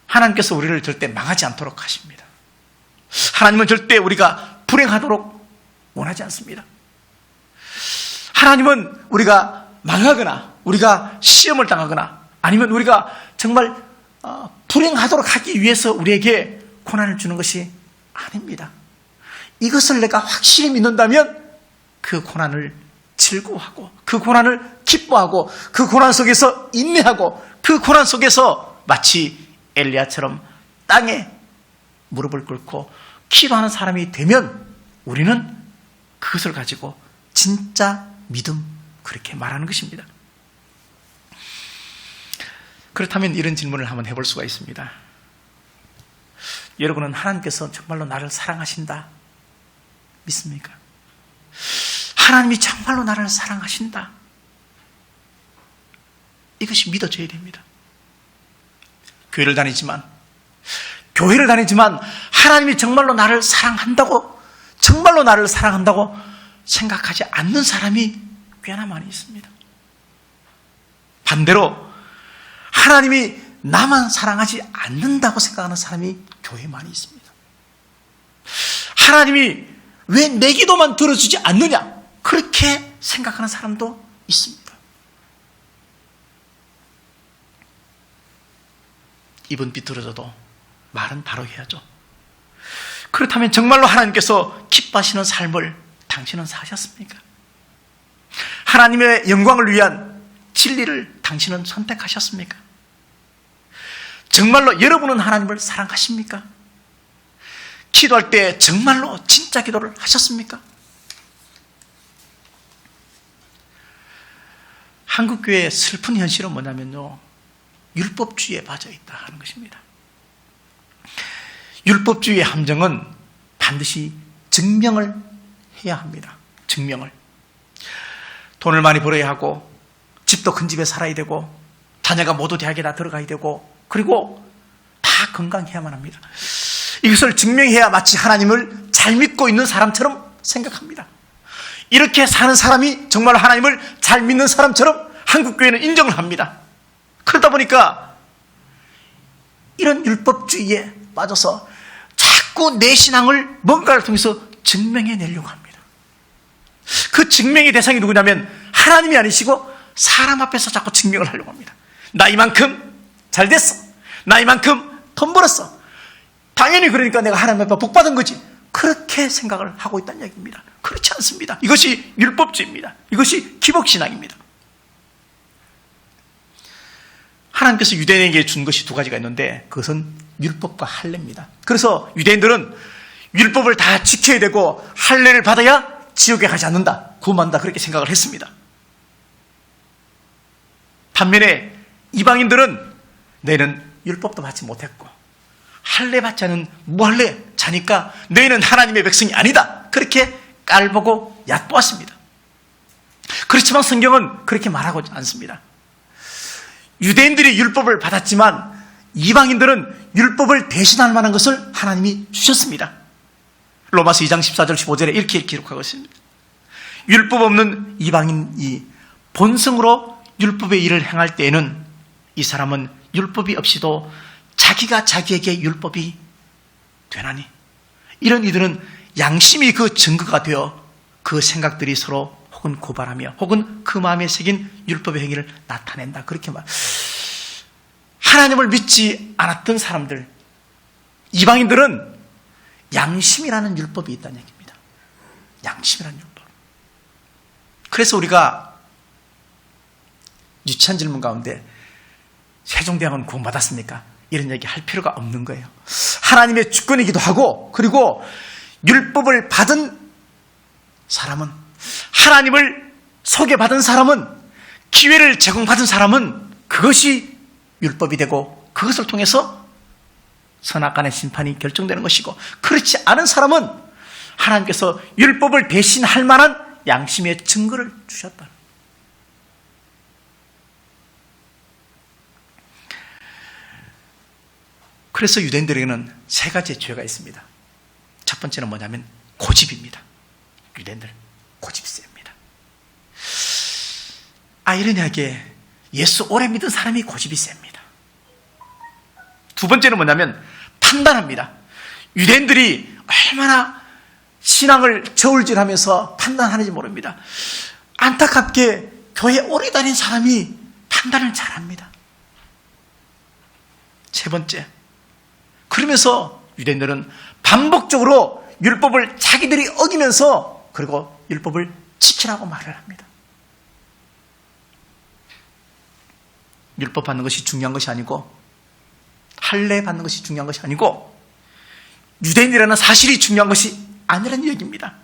하나님께서 우리를 절대 망하지 않도록 하십니다. 하나님은 절대 우리가 불행하도록 원하지 않습니다. 하나님은 우리가 망하거나 우리가 시험을 당하거나 아니면 우리가 정말 불행하도록 하기 위해서 우리에게 고난을 주는 것이 아닙니다. 이것을 내가 확실히 믿는다면 그 고난을 즐거워하고 그 고난을 기뻐하고 그 고난 속에서 인내하고 그 고난 속에서 마치 엘리야처럼 땅에 무릎을 꿇고 기도하는 사람이 되면 우리는 그것을 가지고 진짜 믿음, 그렇게 말하는 것입니다. 그렇다면 이런 질문을 한번 해볼 수가 있습니다. 여러분은 하나님께서 정말로 나를 사랑하신다 믿습니까? 하나님이 정말로 나를 사랑하신다, 이것이 믿어져야 됩니다. 교회를 다니지만 하나님이 정말로 나를 사랑한다고, 정말로 나를 사랑한다고 생각하지 않는 사람이 꽤나 많이 있습니다. 반대로 하나님이 나만 사랑하지 않는다고 생각하는 사람이 교회에 많이 있습니다. 하나님이 왜 내 기도만 들어주지 않느냐, 그렇게 생각하는 사람도 있습니다. 입은 비뚤어져도 말은 바로 해야죠. 그렇다면 정말로 하나님께서 기뻐하시는 삶을 당신은 사셨습니까? 하나님의 영광을 위한 진리를 당신은 선택하셨습니까? 정말로 여러분은 하나님을 사랑하십니까? 기도할 때 정말로 진짜 기도를 하셨습니까? 한국교회의 슬픈 현실은 뭐냐면요, 율법주의에 빠져있다 하는 것입니다. 율법주의의 함정은 반드시 증명을 해야 합니다. 증명을. 돈을 많이 벌어야 하고, 집도 큰 집에 살아야 되고, 자녀가 모두 대학에 다 들어가야 되고, 그리고 다 건강해야만 합니다. 이것을 증명해야 마치 하나님을 잘 믿고 있는 사람처럼 생각합니다. 이렇게 사는 사람이 정말 하나님을 잘 믿는 사람처럼 한국교회는 인정을 합니다. 그러다 보니까 이런 율법주의에 빠져서 자꾸 내 신앙을 뭔가를 통해서 증명해내려고 합니다. 그 증명의 대상이 누구냐면 하나님이 아니시고 사람 앞에서 자꾸 증명을 하려고 합니다. 나 이만큼 잘 됐어, 나 이만큼 돈 벌었어, 당연히 그러니까 내가 하나님 앞에 복 받은 거지, 그렇게 생각을 하고 있다는 얘기입니다. 그렇지 않습니다. 이것이 율법주의입니다. 이것이 기복신앙입니다. 하나님께서 유대인에게 준 것이 두 가지가 있는데 그것은 율법과 할례입니다. 그래서 유대인들은 율법을 다 지켜야 되고 할례를 받아야 지옥에 가지 않는다, 구원받는다, 그렇게 생각을 했습니다. 반면에 이방인들은 너희는 율법도 받지 못했고 할례 받지 않은 무할례 자니까 너희는 하나님의 백성이 아니다, 그렇게 깔보고 얕보았습니다. 그렇지만 성경은 그렇게 말하고 않습니다. 유대인들이 율법을 받았지만 이방인들은 율법을 대신할 만한 것을 하나님이 주셨습니다. 로마서 2장 14절 15절에 이렇게 기록하고 있습니다. 율법 없는 이방인이 본성으로 율법의 일을 행할 때에는 이 사람은 율법이 없이도 자기가 자기에게 율법이 되나니, 이런 이들은 양심이 그 증거가 되어 그 생각들이 서로 혹은 고발하며 혹은 그 마음에 새긴 율법의 행위를 나타낸다, 그렇게 말. 하나님을 믿지 않았던 사람들, 이방인들은 양심이라는 율법이 있다는 얘기입니다. 양심이라는 율법. 그래서 우리가 유치한 질문 가운데 세종대왕은 구원받았습니까? 이런 얘기 할 필요가 없는 거예요. 하나님의 주권이기도 하고, 그리고 율법을 받은 사람은, 하나님을 소개받은 사람은, 기회를 제공받은 사람은 그것이 율법이 되고 그것을 통해서 선악간의 심판이 결정되는 것이고, 그렇지 않은 사람은 하나님께서 율법을 대신할 만한 양심의 증거를 주셨다. 그래서 유대인들에게는 세 가지의 죄가 있습니다. 첫 번째는 뭐냐면 고집입니다. 유대인들 고집이 셉니다. 아이러니하게 예수 오래 믿은 사람이 고집이 셉니다. 두 번째는 뭐냐면 판단합니다. 유대인들이 얼마나 신앙을 저울질하면서 판단하는지 모릅니다. 안타깝게 교회 오래 다닌 사람이 판단을 잘합니다. 세 번째, 그러면서 유대인들은 반복적으로 율법을 자기들이 어기면서 그리고 율법을 지키라고 말을 합니다. 율법 받는 것이 중요한 것이 아니고, 할례 받는 것이 중요한 것이 아니고, 유대인이라는 사실이 중요한 것이 아니라는 얘기입니다.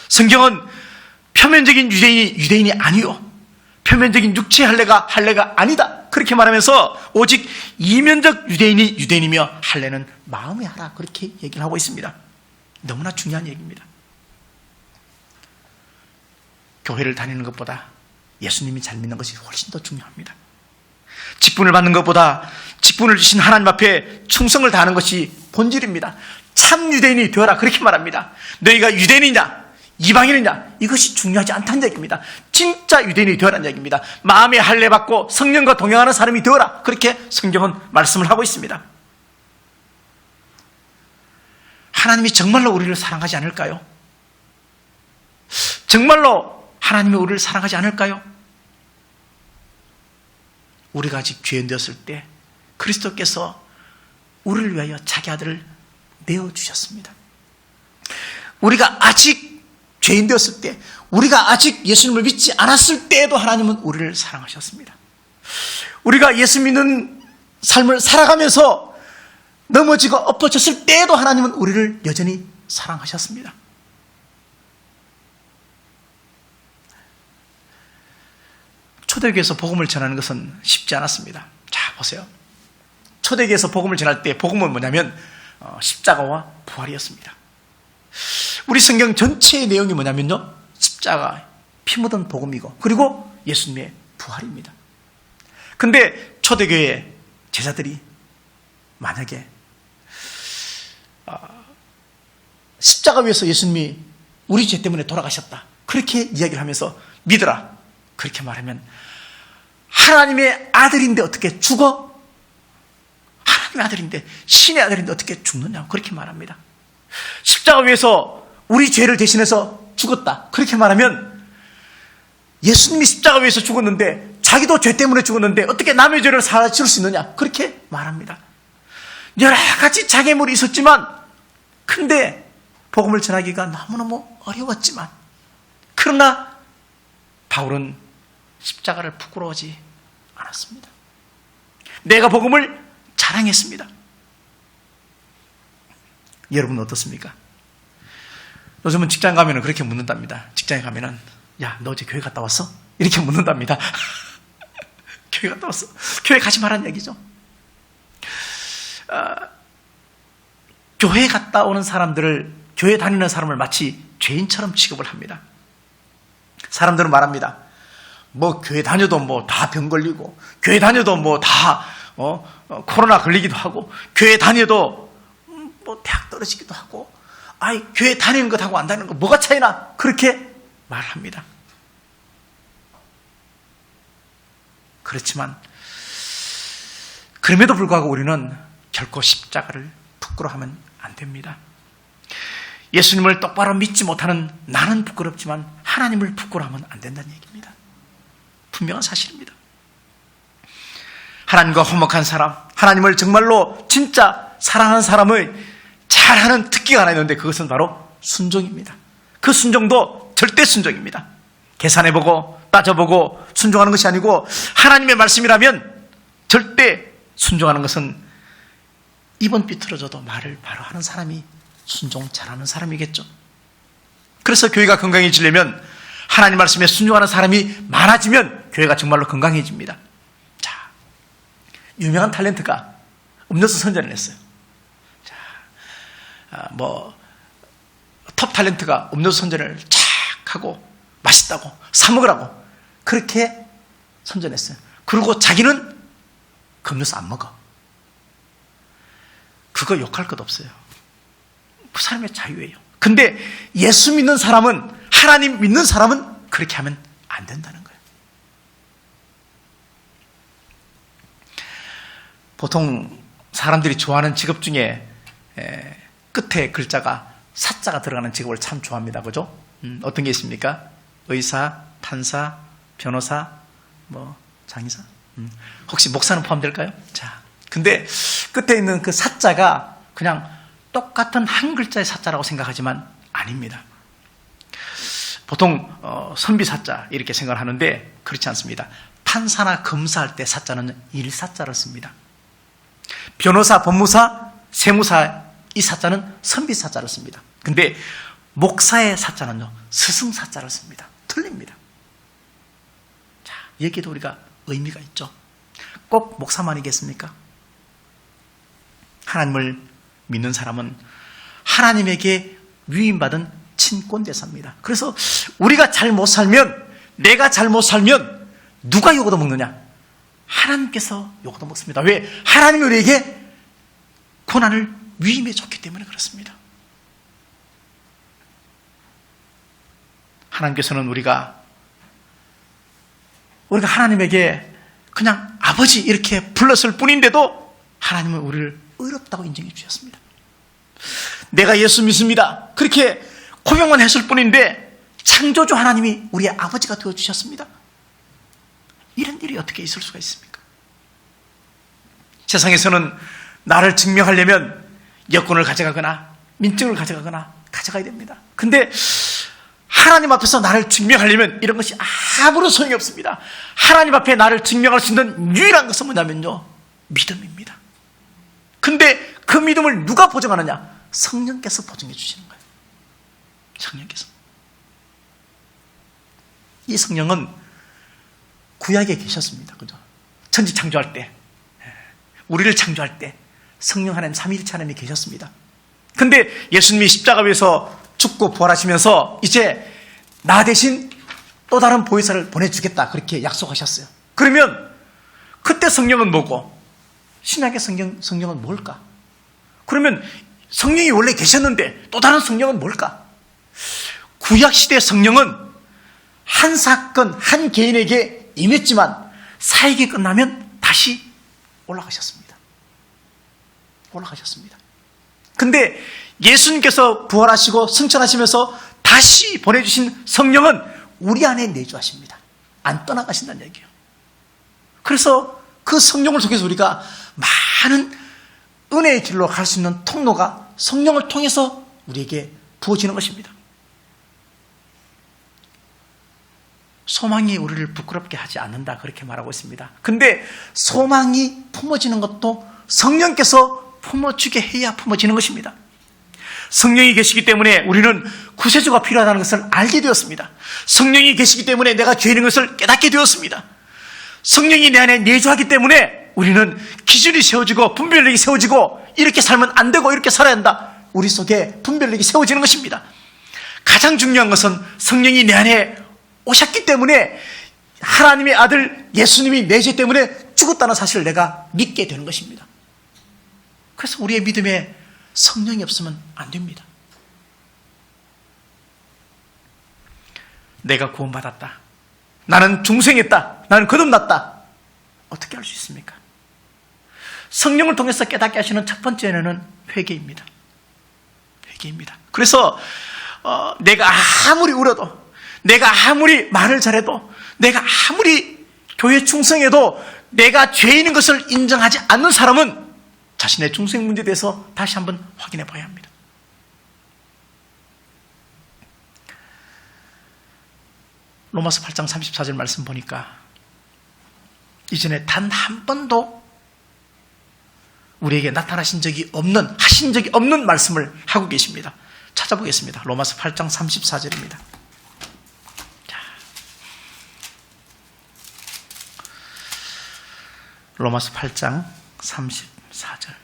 성경은 표면적인 유대인이 아니요, 표면적인 육체의 할례가 아니다, 그렇게 말하면서 오직 이면적 유대인이 유대인이며 할례는 마음에 하라, 그렇게 얘기를 하고 있습니다. 너무나 중요한 얘기입니다. 교회를 다니는 것보다 예수님이 잘 믿는 것이 훨씬 더 중요합니다. 직분을 받는 것보다 직분을 주신 하나님 앞에 충성을 다하는 것이 본질입니다. 참 유대인이 되어라, 그렇게 말합니다. 너희가 유대인이냐 이방인이냐 이것이 중요하지 않다는 얘기입니다. 진짜 유대인이 되어라는 얘기입니다. 마음의 할례 받고 성령과 동행하는 사람이 되어라, 그렇게 성경은 말씀을 하고 있습니다. 하나님이 정말로 우리를 사랑하지 않을까요? 정말로 하나님이 우리를 사랑하지 않을까요? 우리가 아직 죄인 되었을 때 그리스도께서 우리를 위하여 자기 아들을 내어주셨습니다. 우리가 아직 죄인 되었을 때, 우리가 아직 예수님을 믿지 않았을 때에도 하나님은 우리를 사랑하셨습니다. 우리가 예수 믿는 삶을 살아가면서 넘어지고 엎어졌을 때에도 하나님은 우리를 여전히 사랑하셨습니다. 초대교회에서 복음을 전하는 것은 쉽지 않았습니다. 자, 보세요. 초대교회에서 복음을 전할 때 복음은 뭐냐면 십자가와 부활이었습니다. 우리 성경 전체의 내용이 뭐냐면요, 십자가, 피 묻은 복음이고, 그리고 예수님의 부활입니다. 근데 초대교회 제자들이 만약에 십자가 위에서 예수님이 우리 죄 때문에 돌아가셨다, 그렇게 이야기를 하면서 믿어라, 그렇게 말하면 하나님의 아들인데 어떻게 죽어? 하나님의 아들인데, 신의 아들인데 어떻게 죽느냐, 그렇게 말합니다. 십자가 위에서 우리 죄를 대신해서 죽었다, 그렇게 말하면 예수님이 십자가 위에서 죽었는데, 자기도 죄 때문에 죽었는데 어떻게 남의 죄를 사하칠 수 있느냐, 그렇게 말합니다. 여러 가지 장애물이 있었지만, 근데 복음을 전하기가 너무너무 어려웠지만, 그러나 바울은 십자가를 부끄러워하지 않았습니다. 내가 복음을 자랑했습니다. 여러분 어떻습니까? 요즘은 직장 가면 그렇게 묻는답니다. 직장에 가면은, 야, 너 어제 교회 갔다 왔어? 이렇게 묻는답니다. 교회 갔다 왔어? 교회 가지 말라는 얘기죠. 교회 갔다 오는 사람들을, 교회 다니는 사람을 마치 죄인처럼 취급을 합니다. 사람들은 말합니다. 뭐 교회 다녀도 뭐 다 병 걸리고, 교회 다녀도 뭐 다 코로나 걸리기도 하고, 교회 다녀도 뭐 대학 떨어지기도 하고, 아이 교회 다니는 것하고 안 다니는 거 뭐가 차이나, 그렇게 말합니다. 그렇지만 그럼에도 불구하고 우리는 결코 십자가를 부끄러워하면 안 됩니다. 예수님을 똑바로 믿지 못하는 나는 부끄럽지만 하나님을 부끄러워하면 안 된다는 얘기입니다. 분명한 사실입니다. 하나님과 화목한 사람, 하나님을 정말로 진짜 사랑하는 사람의 잘하는 특기가 하나 있는데, 그것은 바로 순종입니다. 그 순종도 절대 순종입니다. 계산해보고 따져보고 순종하는 것이 아니고, 하나님의 말씀이라면 절대 순종하는 것은 입은 삐뚤어져도 말을 바로 하는 사람이 순종 잘하는 사람이겠죠. 그래서 교회가 건강해지려면 하나님 말씀에 순종하는 사람이 많아지면 교회가 정말로 건강해집니다. 자, 유명한 탤런트가 음료수 선전을 했어요. 자, 톱 탤런트가 음료수 선전을 착 하고 맛있다고 사 먹으라고 그렇게 선전했어요. 그리고 자기는 그 음료수 안 먹어. 그거 욕할 것 없어요. 그 사람의 자유예요. 근데 예수 믿는 사람은, 하나님 믿는 사람은 그렇게 하면 안 된다는 거예요. 보통 사람들이 좋아하는 직업 중에 끝에 글자가 사자가 들어가는 직업을 참 좋아합니다. 그죠? 어떤 게 있습니까? 의사, 판사, 변호사, 장의사? 혹시 목사는 포함될까요? 자, 근데 끝에 있는 그 사자가 그냥 똑같은 한 글자의 사자라고 생각하지만 아닙니다. 보통 선비사자 이렇게 생각을 하는데 그렇지 않습니다. 판사나 검사할 때 사자는 일사자를 씁니다. 변호사, 법무사, 세무사 이 사자는 선비사자를 씁니다. 근데 목사의 사자는요, 스승사자를 씁니다. 틀립니다. 자, 여기에도 우리가 의미가 있죠. 꼭 목사만이겠습니까? 하나님을 믿는 사람은 하나님에게 위임받은 친권대사입니다. 그래서 우리가 잘 못 살면, 내가 잘 못 살면 누가 욕 얻어먹느냐? 하나님께서 욕 얻어먹습니다. 왜? 하나님이 우리에게 고난을 위임해 줬기 때문에 그렇습니다. 하나님께서는 우리가 하나님에게 그냥 아버지 이렇게 불렀을 뿐인데도 하나님은 우리를 의롭다고 인정해 주셨습니다. 내가 예수 믿습니다. 그렇게 고백만 했을 뿐인데 창조주 하나님이 우리의 아버지가 되어주셨습니다. 이런 일이 어떻게 있을 수가 있습니까? 세상에서는 나를 증명하려면 여권을 가져가거나 민증을 가져가거나 가져가야 됩니다. 근데 하나님 앞에서 나를 증명하려면 이런 것이 아무런 소용이 없습니다. 하나님 앞에 나를 증명할 수 있는 유일한 것은 뭐냐면요, 믿음입니다. 근데 그 믿음을 누가 보증하느냐? 성령께서 보증해 주시는 거예요. 성령께서. 이 성령은 구약에 계셨습니다. 그죠? 천지 창조할 때, 우리를 창조할 때 성령 하나님, 삼위일체 하나님이 계셨습니다. 근데 예수님이 십자가 위에서 죽고 부활하시면서 이제 나 대신 또 다른 보혜사를 보내주겠다, 그렇게 약속하셨어요. 그러면 그때 성령은 뭐고 신약의 성령은 뭘까? 그러면 성령이 원래 계셨는데 또 다른 성령은 뭘까? 구약시대의 성령은 한 사건, 한 개인에게 임했지만 사역이 끝나면 다시 올라가셨습니다. 근데 예수님께서 부활하시고 승천하시면서 다시 보내주신 성령은 우리 안에 내주하십니다. 안 떠나가신다는 얘기예요. 그래서 그 성령을 통해서 우리가 많은 은혜의 길로 갈 수 있는 통로가 성령을 통해서 우리에게 부어지는 것입니다. 소망이 우리를 부끄럽게 하지 않는다, 그렇게 말하고 있습니다. 근데 소망이 품어지는 것도 성령께서 품어주게 해야 품어지는 것입니다. 성령이 계시기 때문에 우리는 구세주가 필요하다는 것을 알게 되었습니다. 성령이 계시기 때문에 내가 죄인인 것을 깨닫게 되었습니다. 성령이 내 안에 내주하기 때문에 우리는 기준이 세워지고 분별력이 세워지고 이렇게 살면 안 되고 이렇게 살아야 한다, 우리 속에 분별력이 세워지는 것입니다. 가장 중요한 것은 성령이 내 안에 오셨기 때문에 하나님의 아들 예수님이 내 죄 때문에 죽었다는 사실을 내가 믿게 되는 것입니다. 그래서 우리의 믿음에 성령이 없으면 안 됩니다. 내가 구원받았다, 나는 중생했다, 나는 거듭났다, 어떻게 할 수 있습니까? 성령을 통해서 깨닫게 하시는 첫 번째 은혜는 회개입니다. 그래서 내가 아무리 울어도, 내가 아무리 말을 잘해도, 내가 아무리 교회 충성해도 내가 죄인인 것을 인정하지 않는 사람은 자신의 중생 문제에 대해서 다시 한번 확인해 봐야 합니다. 로마서 8장 34절 말씀 보니까 이전에 단 한 번도 우리에게 나타나신 적이 없는, 하신 적이 없는 말씀을 하고 계십니다. 찾아보겠습니다. 로마서 8장 34절입니다. 로마서 8장 34절.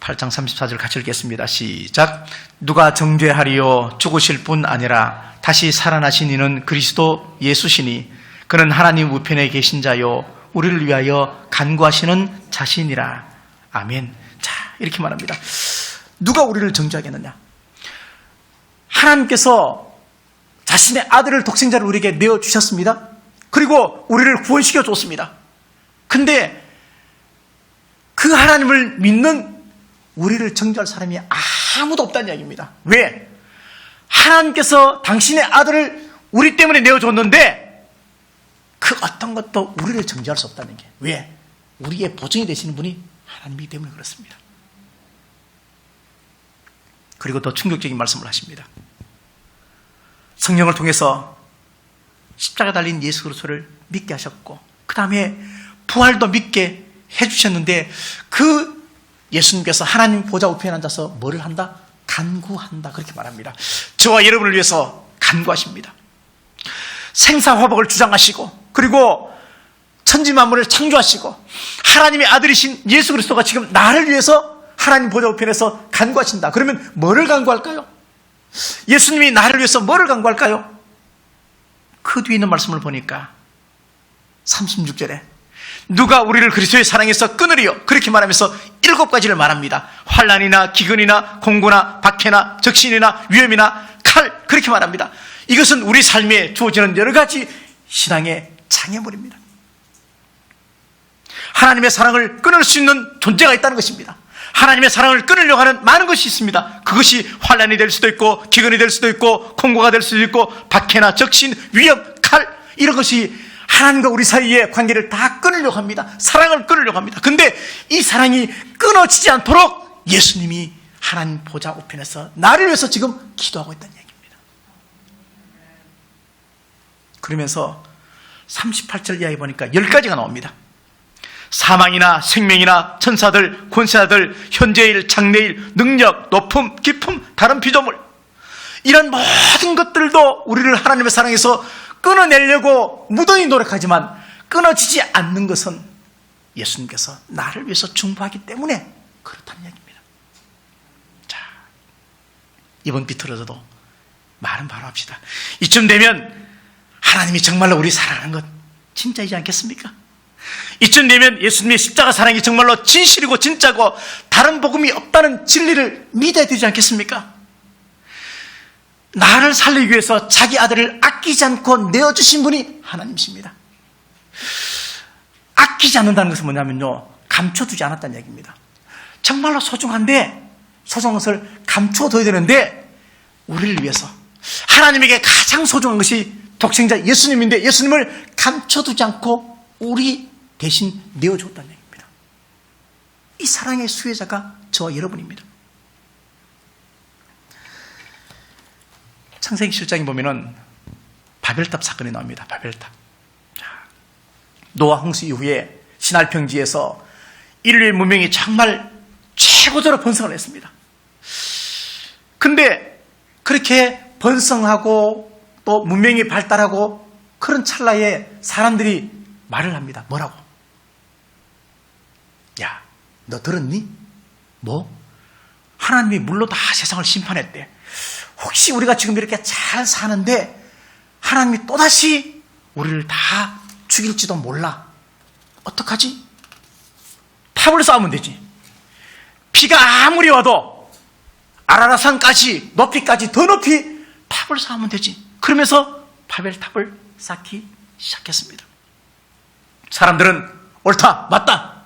(8장 34절) 같이 읽겠습니다. 시작. 누가 정죄하리요? 죽으실 뿐 아니라 다시 살아나신 이는 그리스도 예수시니 그는 하나님 우편에 계신 자요 우리를 위하여 간구하시는 자신이라. 아멘. 자, 이렇게 말합니다. 누가 우리를 정죄하겠느냐? 하나님께서 자신의 아들을 독생자를 우리에게 내어주셨습니다. 그리고 우리를 구원시켜 줬습니다. 근데 그 하나님을 믿는 우리를 정죄할 사람이 아무도 없다는 이야기입니다. 왜? 하나님께서 당신의 아들을 우리 때문에 내어줬는데 그 어떤 것도 우리를 정죄할 수 없다는 게. 왜? 우리의 보증이 되시는 분이 하나님이기 때문에 그렇습니다. 그리고 더 충격적인 말씀을 하십니다. 성령을 통해서 십자가 달린 예수 그리스도를 믿게 하셨고 그 다음에 부활도 믿게 해주셨는데 그 예수님께서 하나님 보좌 우편에 앉아서 뭐를 한다? 간구한다. 그렇게 말합니다. 저와 여러분을 위해서 간구하십니다. 생사화복을 주장하시고 그리고 천지만물을 창조하시고 하나님의 아들이신 예수 그리스도가 지금 나를 위해서 하나님 보좌 우편에서 간구하신다. 그러면 뭐를 간구할까요? 예수님이 나를 위해서 뭐를 간구할까요? 그 뒤에 있는 말씀을 보니까 36절에 누가 우리를 그리스도의 사랑에서 끊으리요? 그렇게 말하면서 7가지를 말합니다. 환난이나 기근이나 공고나 박해나 적신이나 위험이나 칼, 그렇게 말합니다. 이것은 우리 삶에 주어지는 여러 가지 신앙의 장애물입니다. 하나님의 사랑을 끊을 수 있는 존재가 있다는 것입니다. 하나님의 사랑을 끊으려고 하는 많은 것이 있습니다. 그것이 환난이 될 수도 있고 기근이 될 수도 있고 공고가 될 수도 있고 박해나 적신, 위험, 칼, 이런 것이 하나님과 우리 사이의 관계를 다 끊으려고 합니다. 사랑을 끊으려고 합니다. 근데 이 사랑이 끊어지지 않도록 예수님이 하나님 보좌 우편에서 나를 위해서 지금 기도하고 있다는 얘기입니다. 그러면서 38절 이하에 보니까 10가지가 나옵니다. 사망이나 생명이나 천사들, 권세자들, 현재일, 장래일, 능력, 높음, 깊음, 다른 피조물, 이런 모든 것들도 우리를 하나님의 사랑에서 끊어내려고 무던히 노력하지만 끊어지지 않는 것은 예수님께서 나를 위해서 중보하기 때문에 그렇다는 얘기입니다. 자, 이번 비틀어져도 말은 바로 합시다. 이쯤 되면 하나님이 정말로 우리 사랑하는 것 진짜이지 않겠습니까? 이쯤 되면 예수님의 십자가 사랑이 정말로 진실이고 진짜고 다른 복음이 없다는 진리를 믿어야 되지 않겠습니까? 나를 살리기 위해서 자기 아들을 아끼지 않고 내어주신 분이 하나님이십니다. 아끼지 않는다는 것은 뭐냐면요, 감춰두지 않았다는 얘기입니다. 정말로 소중한데 소중한 것을 감춰둬야 되는데 우리를 위해서 하나님에게 가장 소중한 것이 독생자 예수님인데 예수님을 감춰두지 않고 우리 대신 내어줬다는 얘기입니다. 이 사랑의 수혜자가 저와 여러분입니다. 창세기 7장에 보면은 바벨탑 사건이 나옵니다. 바벨탑. 노아 홍수 이후에 시날 평지에서 인류의 문명이 정말 최고조로 번성을 했습니다. 근데 그렇게 번성하고 또 문명이 발달하고 그런 찰나에 사람들이 말을 합니다. 뭐라고? 야, 너 들었니? 뭐? 하나님이 물로 다 세상을 심판했대. 혹시 우리가 지금 이렇게 잘 사는데 하나님이 또다시 우리를 다 죽일지도 몰라. 어떡하지? 탑을 쌓으면 되지. 비가 아무리 와도 아라라산까지 높이까지 더 높이 탑을 쌓으면 되지. 그러면서 바벨탑을 쌓기 시작했습니다. 사람들은 옳다, 맞다.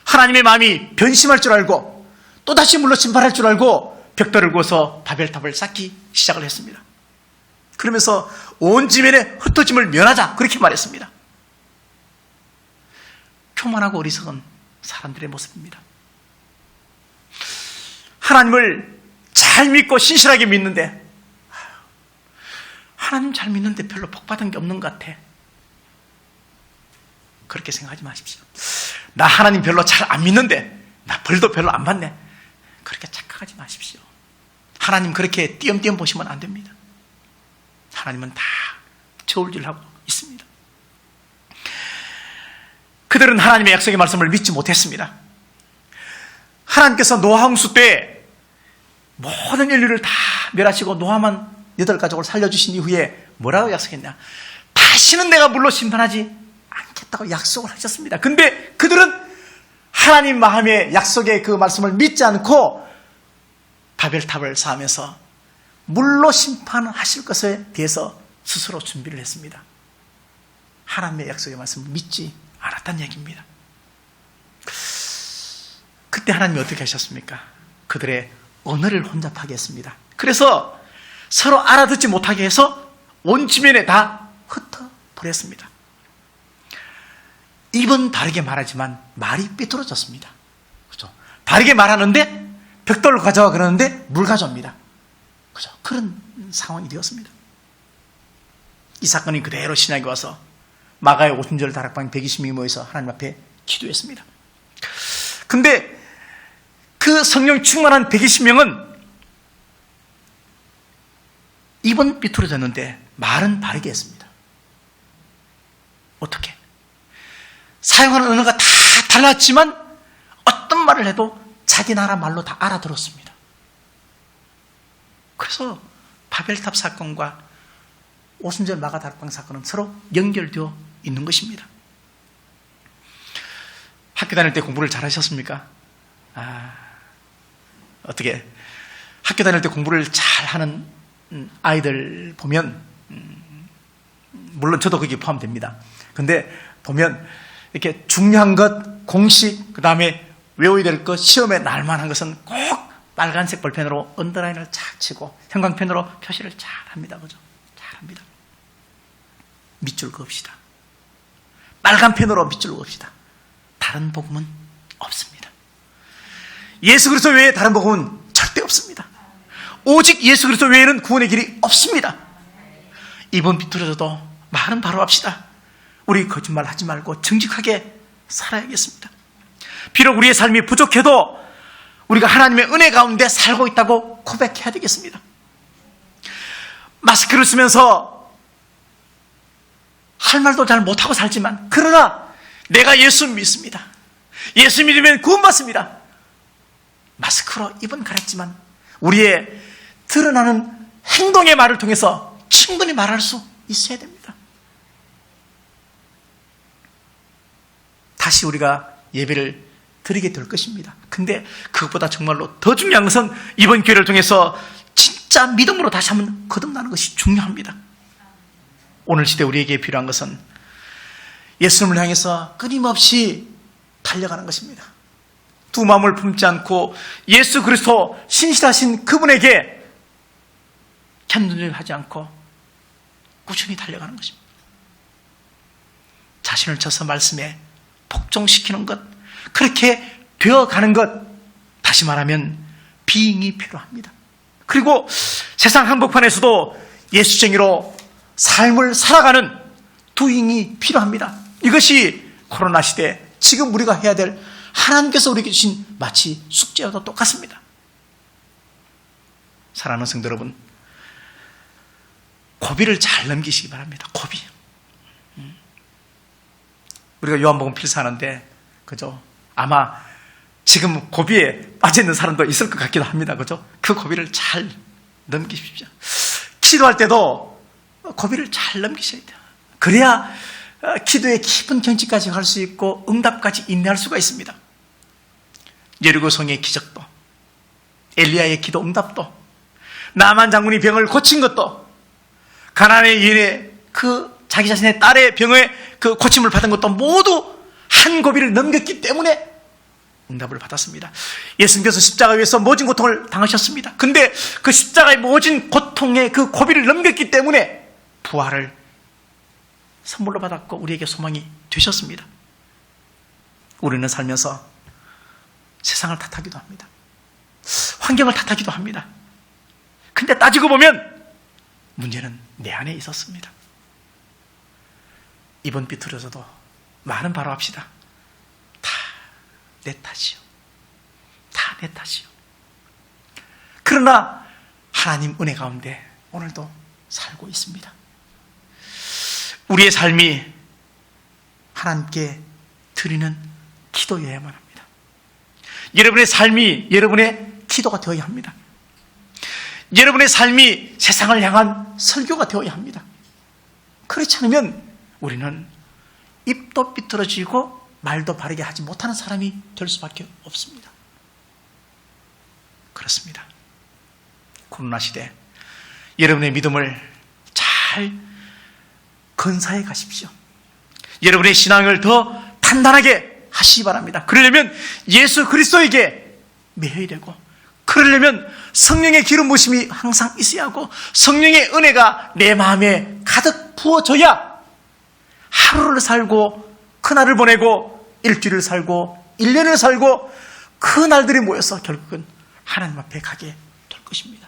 하나님의 마음이 변심할 줄 알고 또다시 물로 심판할 줄 알고 벽돌을 구워서 바벨탑을 쌓기 시작을 했습니다. 그러면서 온 지면에 흩어짐을 면하자, 그렇게 말했습니다. 교만하고 어리석은 사람들의 모습입니다. 하나님을 잘 믿고 신실하게 믿는데 하나님 잘 믿는데 별로 복받은 게 없는 것 같아. 그렇게 생각하지 마십시오. 나 하나님 별로 잘 안 믿는데 나 벌도 별로 안 받네. 그렇게 착각하지 마십시오. 하나님 그렇게 띄엄띄엄 보시면 안 됩니다. 하나님은 다 저울질하고 있습니다. 그들은 하나님의 약속의 말씀을 믿지 못했습니다. 하나님께서 노아 홍수 때 모든 인류를 다 멸하시고 노아만 8가족을 살려주신 이후에 뭐라고 약속했냐? 다시는 내가 물로 심판하지 않겠다고 약속을 하셨습니다. 근데 그들은 하나님 마음의 약속의 그 말씀을 믿지 않고 바벨탑을 쌓으면서 물로 심판하실 것에 대해서 스스로 준비를 했습니다. 하나님의 약속의 말씀을 믿지 않았다는 얘기입니다. 그때 하나님이 어떻게 하셨습니까? 그들의 언어를 혼잡하게 했습니다. 그래서 서로 알아듣지 못하게 해서 온 지면에 다 흩어버렸습니다. 입은 다르게 말하지만 말이 삐뚤어졌습니다. 그렇죠? 다르게 말하는데 벽돌을 가져와 그러는데 물 가져옵니다. 그렇죠? 그런 상황이 되었습니다. 이 사건이 그대로 신약에 와서 마가의 오순절 다락방 120명이 모여서 하나님 앞에 기도했습니다. 근데 그 성령 충만한 120명은 입은 삐뚤어졌는데 말은 바르게 했습니다. 어떻게? 사용하는 언어가 다 달랐지만 어떤 말을 해도 자기 나라 말로 다 알아들었습니다. 그래서 바벨탑 사건과 오순절 마가다락방 사건은 서로 연결되어 있는 것입니다. 학교 다닐 때 공부를 잘 하셨습니까? 어떻게 학교 다닐 때 공부를 잘 하는 아이들 보면 물론 저도 거기에 포함됩니다. 근데 보면 이렇게 중요한 것, 공식, 그 다음에 외워야 될 것, 시험에 날만한 것은 꼭 빨간색 볼펜으로 언더라인을 착 치고 형광펜으로 표시를 잘 합니다. 그죠? 잘 합니다. 밑줄 그읍시다. 빨간 펜으로 밑줄 그읍시다. 다른 복음은 없습니다. 예수 그리스도 외에 다른 복음은 절대 없습니다. 오직 예수 그리스도 외에는 구원의 길이 없습니다. 입은 비뚤어져도 말은 바로 합시다. 우리 거짓말 하지 말고 정직하게 살아야겠습니다. 비록 우리의 삶이 부족해도 우리가 하나님의 은혜 가운데 살고 있다고 고백해야 되겠습니다. 마스크를 쓰면서 할 말도 잘 못하고 살지만 그러나 내가 예수 믿습니다. 예수 믿으면 구원받습니다. 마스크로 입은 가렸지만 우리의 드러나는 행동의 말을 통해서 충분히 말할 수 있어야 됩니다. 다시 우리가 예배를 드리게 될 것입니다. 근데 그것보다 정말로 더 중요한 것은 이번 기회를 통해서 진짜 믿음으로 다시 한번 거듭나는 것이 중요합니다. 오늘 시대 우리에게 필요한 것은 예수님을 향해서 끊임없이 달려가는 것입니다. 두 마음을 품지 않고 예수 그리스도 신실하신 그분에게 견눈질하지 않고 꾸준히 달려가는 것입니다. 자신을 쳐서 말씀에 복종시키는 것, 그렇게 되어가는 것, 다시 말하면 비잉이 필요합니다. 그리고 세상 한복판에서도 예수쟁이로 삶을 살아가는 두잉이 필요합니다. 이것이 코로나 시대 지금 우리가 해야 될 하나님께서 우리에게 주신 마치 숙제와도 똑같습니다. 사랑하는 성도 여러분, 고비를 잘 넘기시기 바랍니다. 고비. 우리가 요한복음 필사하는데 그죠? 아마 지금 고비에 빠져있는 사람도 있을 것 같기도 합니다. 그죠? 그 고비를 잘 넘기십시오. 기도할 때도 고비를 잘 넘기셔야 돼요. 그래야 기도의 깊은 경지까지 갈 수 있고 응답까지 인내할 수가 있습니다. 여리고성의 기적도, 엘리야의 기도 응답도, 나만 장군이 병을 고친 것도, 가나안의 여인의 그 자기 자신의 딸의 병의 그 고침을 받은 것도 모두 한 고비를 넘겼기 때문에 응답을 받았습니다. 예수님께서 십자가 위에서 모진 고통을 당하셨습니다. 근데 그 십자가의 모진 고통의 그 고비를 넘겼기 때문에 부활을 선물로 받았고 우리에게 소망이 되셨습니다. 우리는 살면서 세상을 탓하기도 합니다. 환경을 탓하기도 합니다. 근데 따지고 보면 문제는 내 안에 있었습니다. 입은 비틀어져도 말은 바로 합시다. 다 내 탓이요. 다 내 탓이요. 그러나 하나님 은혜 가운데 오늘도 살고 있습니다. 우리의 삶이 하나님께 드리는 기도여야만 합니다. 여러분의 삶이 여러분의 기도가 되어야 합니다. 여러분의 삶이 세상을 향한 설교가 되어야 합니다. 그렇지 않으면 우리는 입도 삐뚤어지고 말도 바르게 하지 못하는 사람이 될 수밖에 없습니다. 그렇습니다. 코로나 시대 여러분의 믿음을 잘 건사해 가십시오. 여러분의 신앙을 더 단단하게 하시기 바랍니다. 그러려면 예수 그리스도에게 매여야 되고, 그러려면 성령의 기름 부으심이 항상 있어야 하고, 성령의 은혜가 내 마음에 가득 부어져야 하루를 살고 그날을 보내고 일주일을 살고 1년을 살고 그 날들이 모여서 결국은 하나님 앞에 가게 될 것입니다.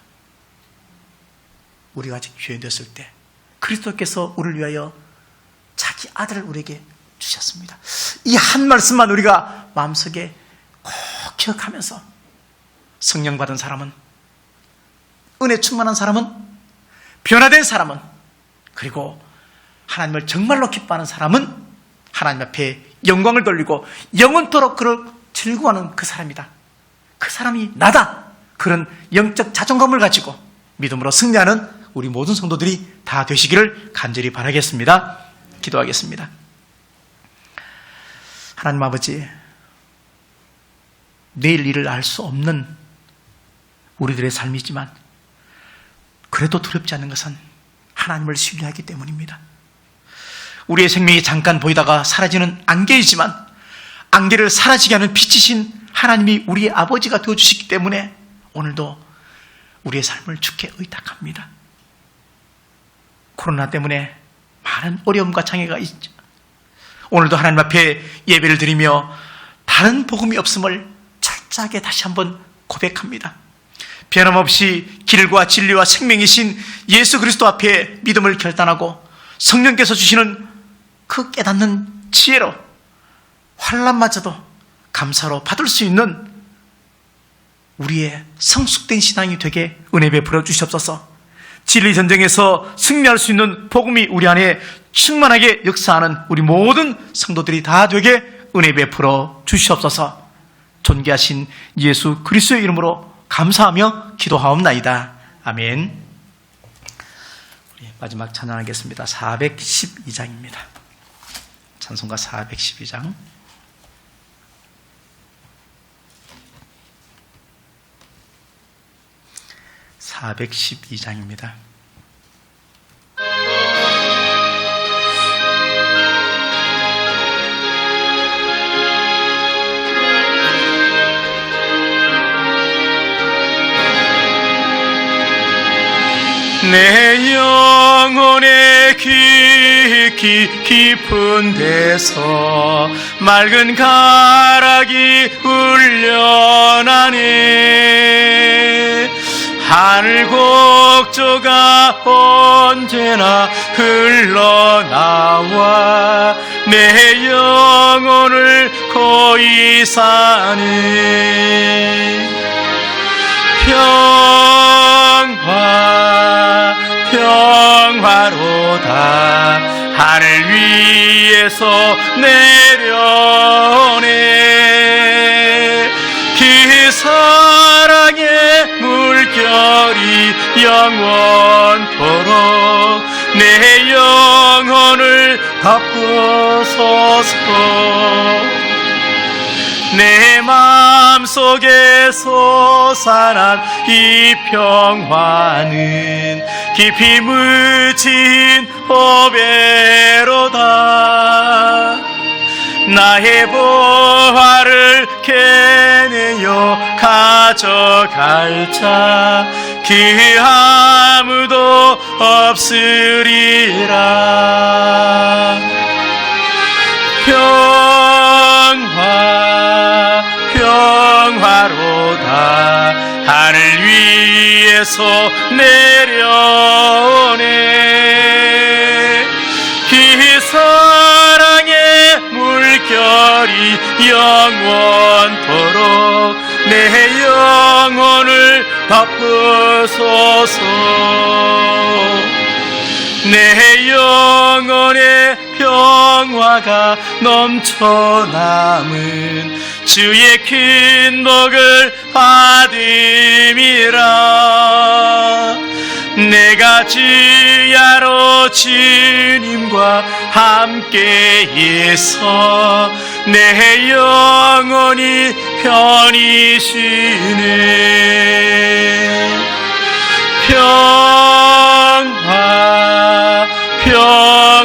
우리가 아직 죄인되었을 때 그리스도께서 우리를 위하여 자기 아들을 우리에게 주셨습니다. 이 한 말씀만 우리가 마음속에 꼭 기억하면서 성령 받은 사람은, 은혜 충만한 사람은, 변화된 사람은, 그리고 하나님을 정말로 기뻐하는 사람은 하나님 앞에 영광을 돌리고 영원토록 그를 즐거워하는 그 사람이다. 그 사람이 나다. 그런 영적 자존감을 가지고 믿음으로 승리하는 우리 모든 성도들이 다 되시기를 간절히 바라겠습니다. 기도하겠습니다. 하나님 아버지, 내일 일을 알 수 없는 우리들의 삶이지만 그래도 두렵지 않는 것은 하나님을 신뢰하기 때문입니다. 우리의 생명이 잠깐 보이다가 사라지는 안개이지만 안개를 사라지게 하는 빛이신 하나님이 우리의 아버지가 되어주시기 때문에 오늘도 우리의 삶을 주께 의탁합니다. 코로나 때문에 많은 어려움과 장애가 있죠. 오늘도 하나님 앞에 예배를 드리며 다른 복음이 없음을 철저하게 다시 한번 고백합니다. 변함없이 길과 진리와 생명이신 예수 그리스도 앞에 믿음을 결단하고 성령께서 주시는 그 깨닫는 지혜로 환난마저도 감사로 받을 수 있는 우리의 성숙된 신앙이 되게 은혜 베풀어 주시옵소서. 진리 전쟁에서 승리할 수 있는 복음이 우리 안에 충만하게 역사하는 우리 모든 성도들이 다 되게 은혜 베풀어 주시옵소서. 존귀하신 예수 그리스도의 이름으로 감사하며 기도하옵나이다. 아멘. 우리 마지막 찬양하겠습니다. 412장입니다. 찬송가 412장. (412장입니다) 내 영혼의 깊은 데서 맑은 가락이 울려나네. 하늘 곡조가 언제나 흘러나와 내 영혼을 고이 사네. 평화로다 하늘 위에서 내려오네. 그 사랑의 물결이 영원토록 내 영혼을 덮어서서 내 마음속에 솟아난 이 평화는 깊이 묻힌 보배로다. 나의 보화를 캐내어 가져갈 자 그 아무도 없으리라. 평화로다 하늘 위에서 내려오네. 그 사랑의 물결이 영원토록 내 영혼을 덮어서서 내 영혼의 평화가 넘쳐남은 주의 큰 복을 받음이라. 내가 주야로 주님과 함께해서 내 영혼이 편히 쉬네.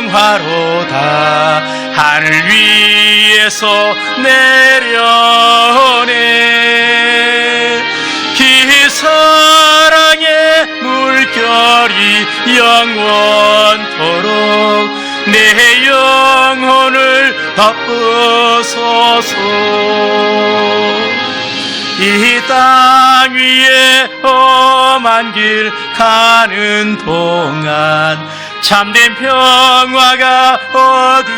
평화로다 하늘 위에서 내려오네. 그 사랑의 물결이 영원토록 내 영혼을 덮어서서 이 땅 위에 험한 길 가는 동안 참된 평화가 어디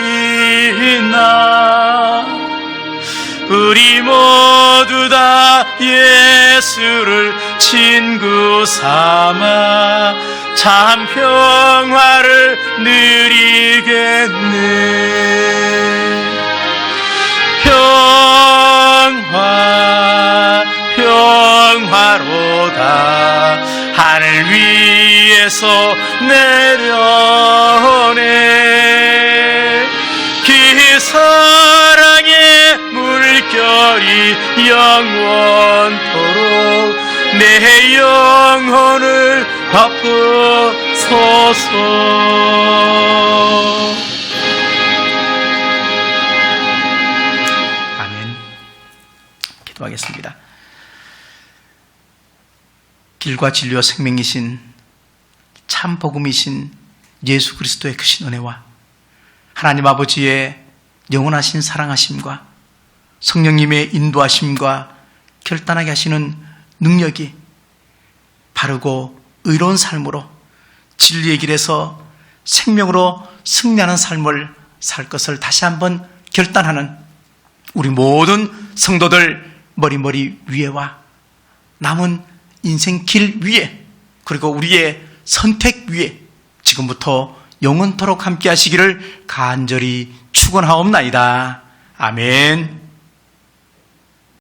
있나. 우리 모두 다 예수를 친구 삼아 참 평화를 누리겠네. 평화로다 하늘 위에서 내려오네. 그 사랑의 물결이 영원토록 내 영혼을 덮어소서. 아멘. 기도하겠습니다. 길과 진리와 생명이신 참 복음이신 예수 그리스도의 크신 은혜와 하나님 아버지의 영원하신 사랑하심과 성령님의 인도하심과 결단하게 하시는 능력이 바르고 의로운 삶으로 진리의 길에서 생명으로 승리하는 삶을 살 것을 다시 한번 결단하는 우리 모든 성도들 머리 위에와 남은 인생 길 위에 그리고 우리의 선택 위에 지금부터 영원토록 함께 하시기를 간절히 축원하옵나이다. 아멘.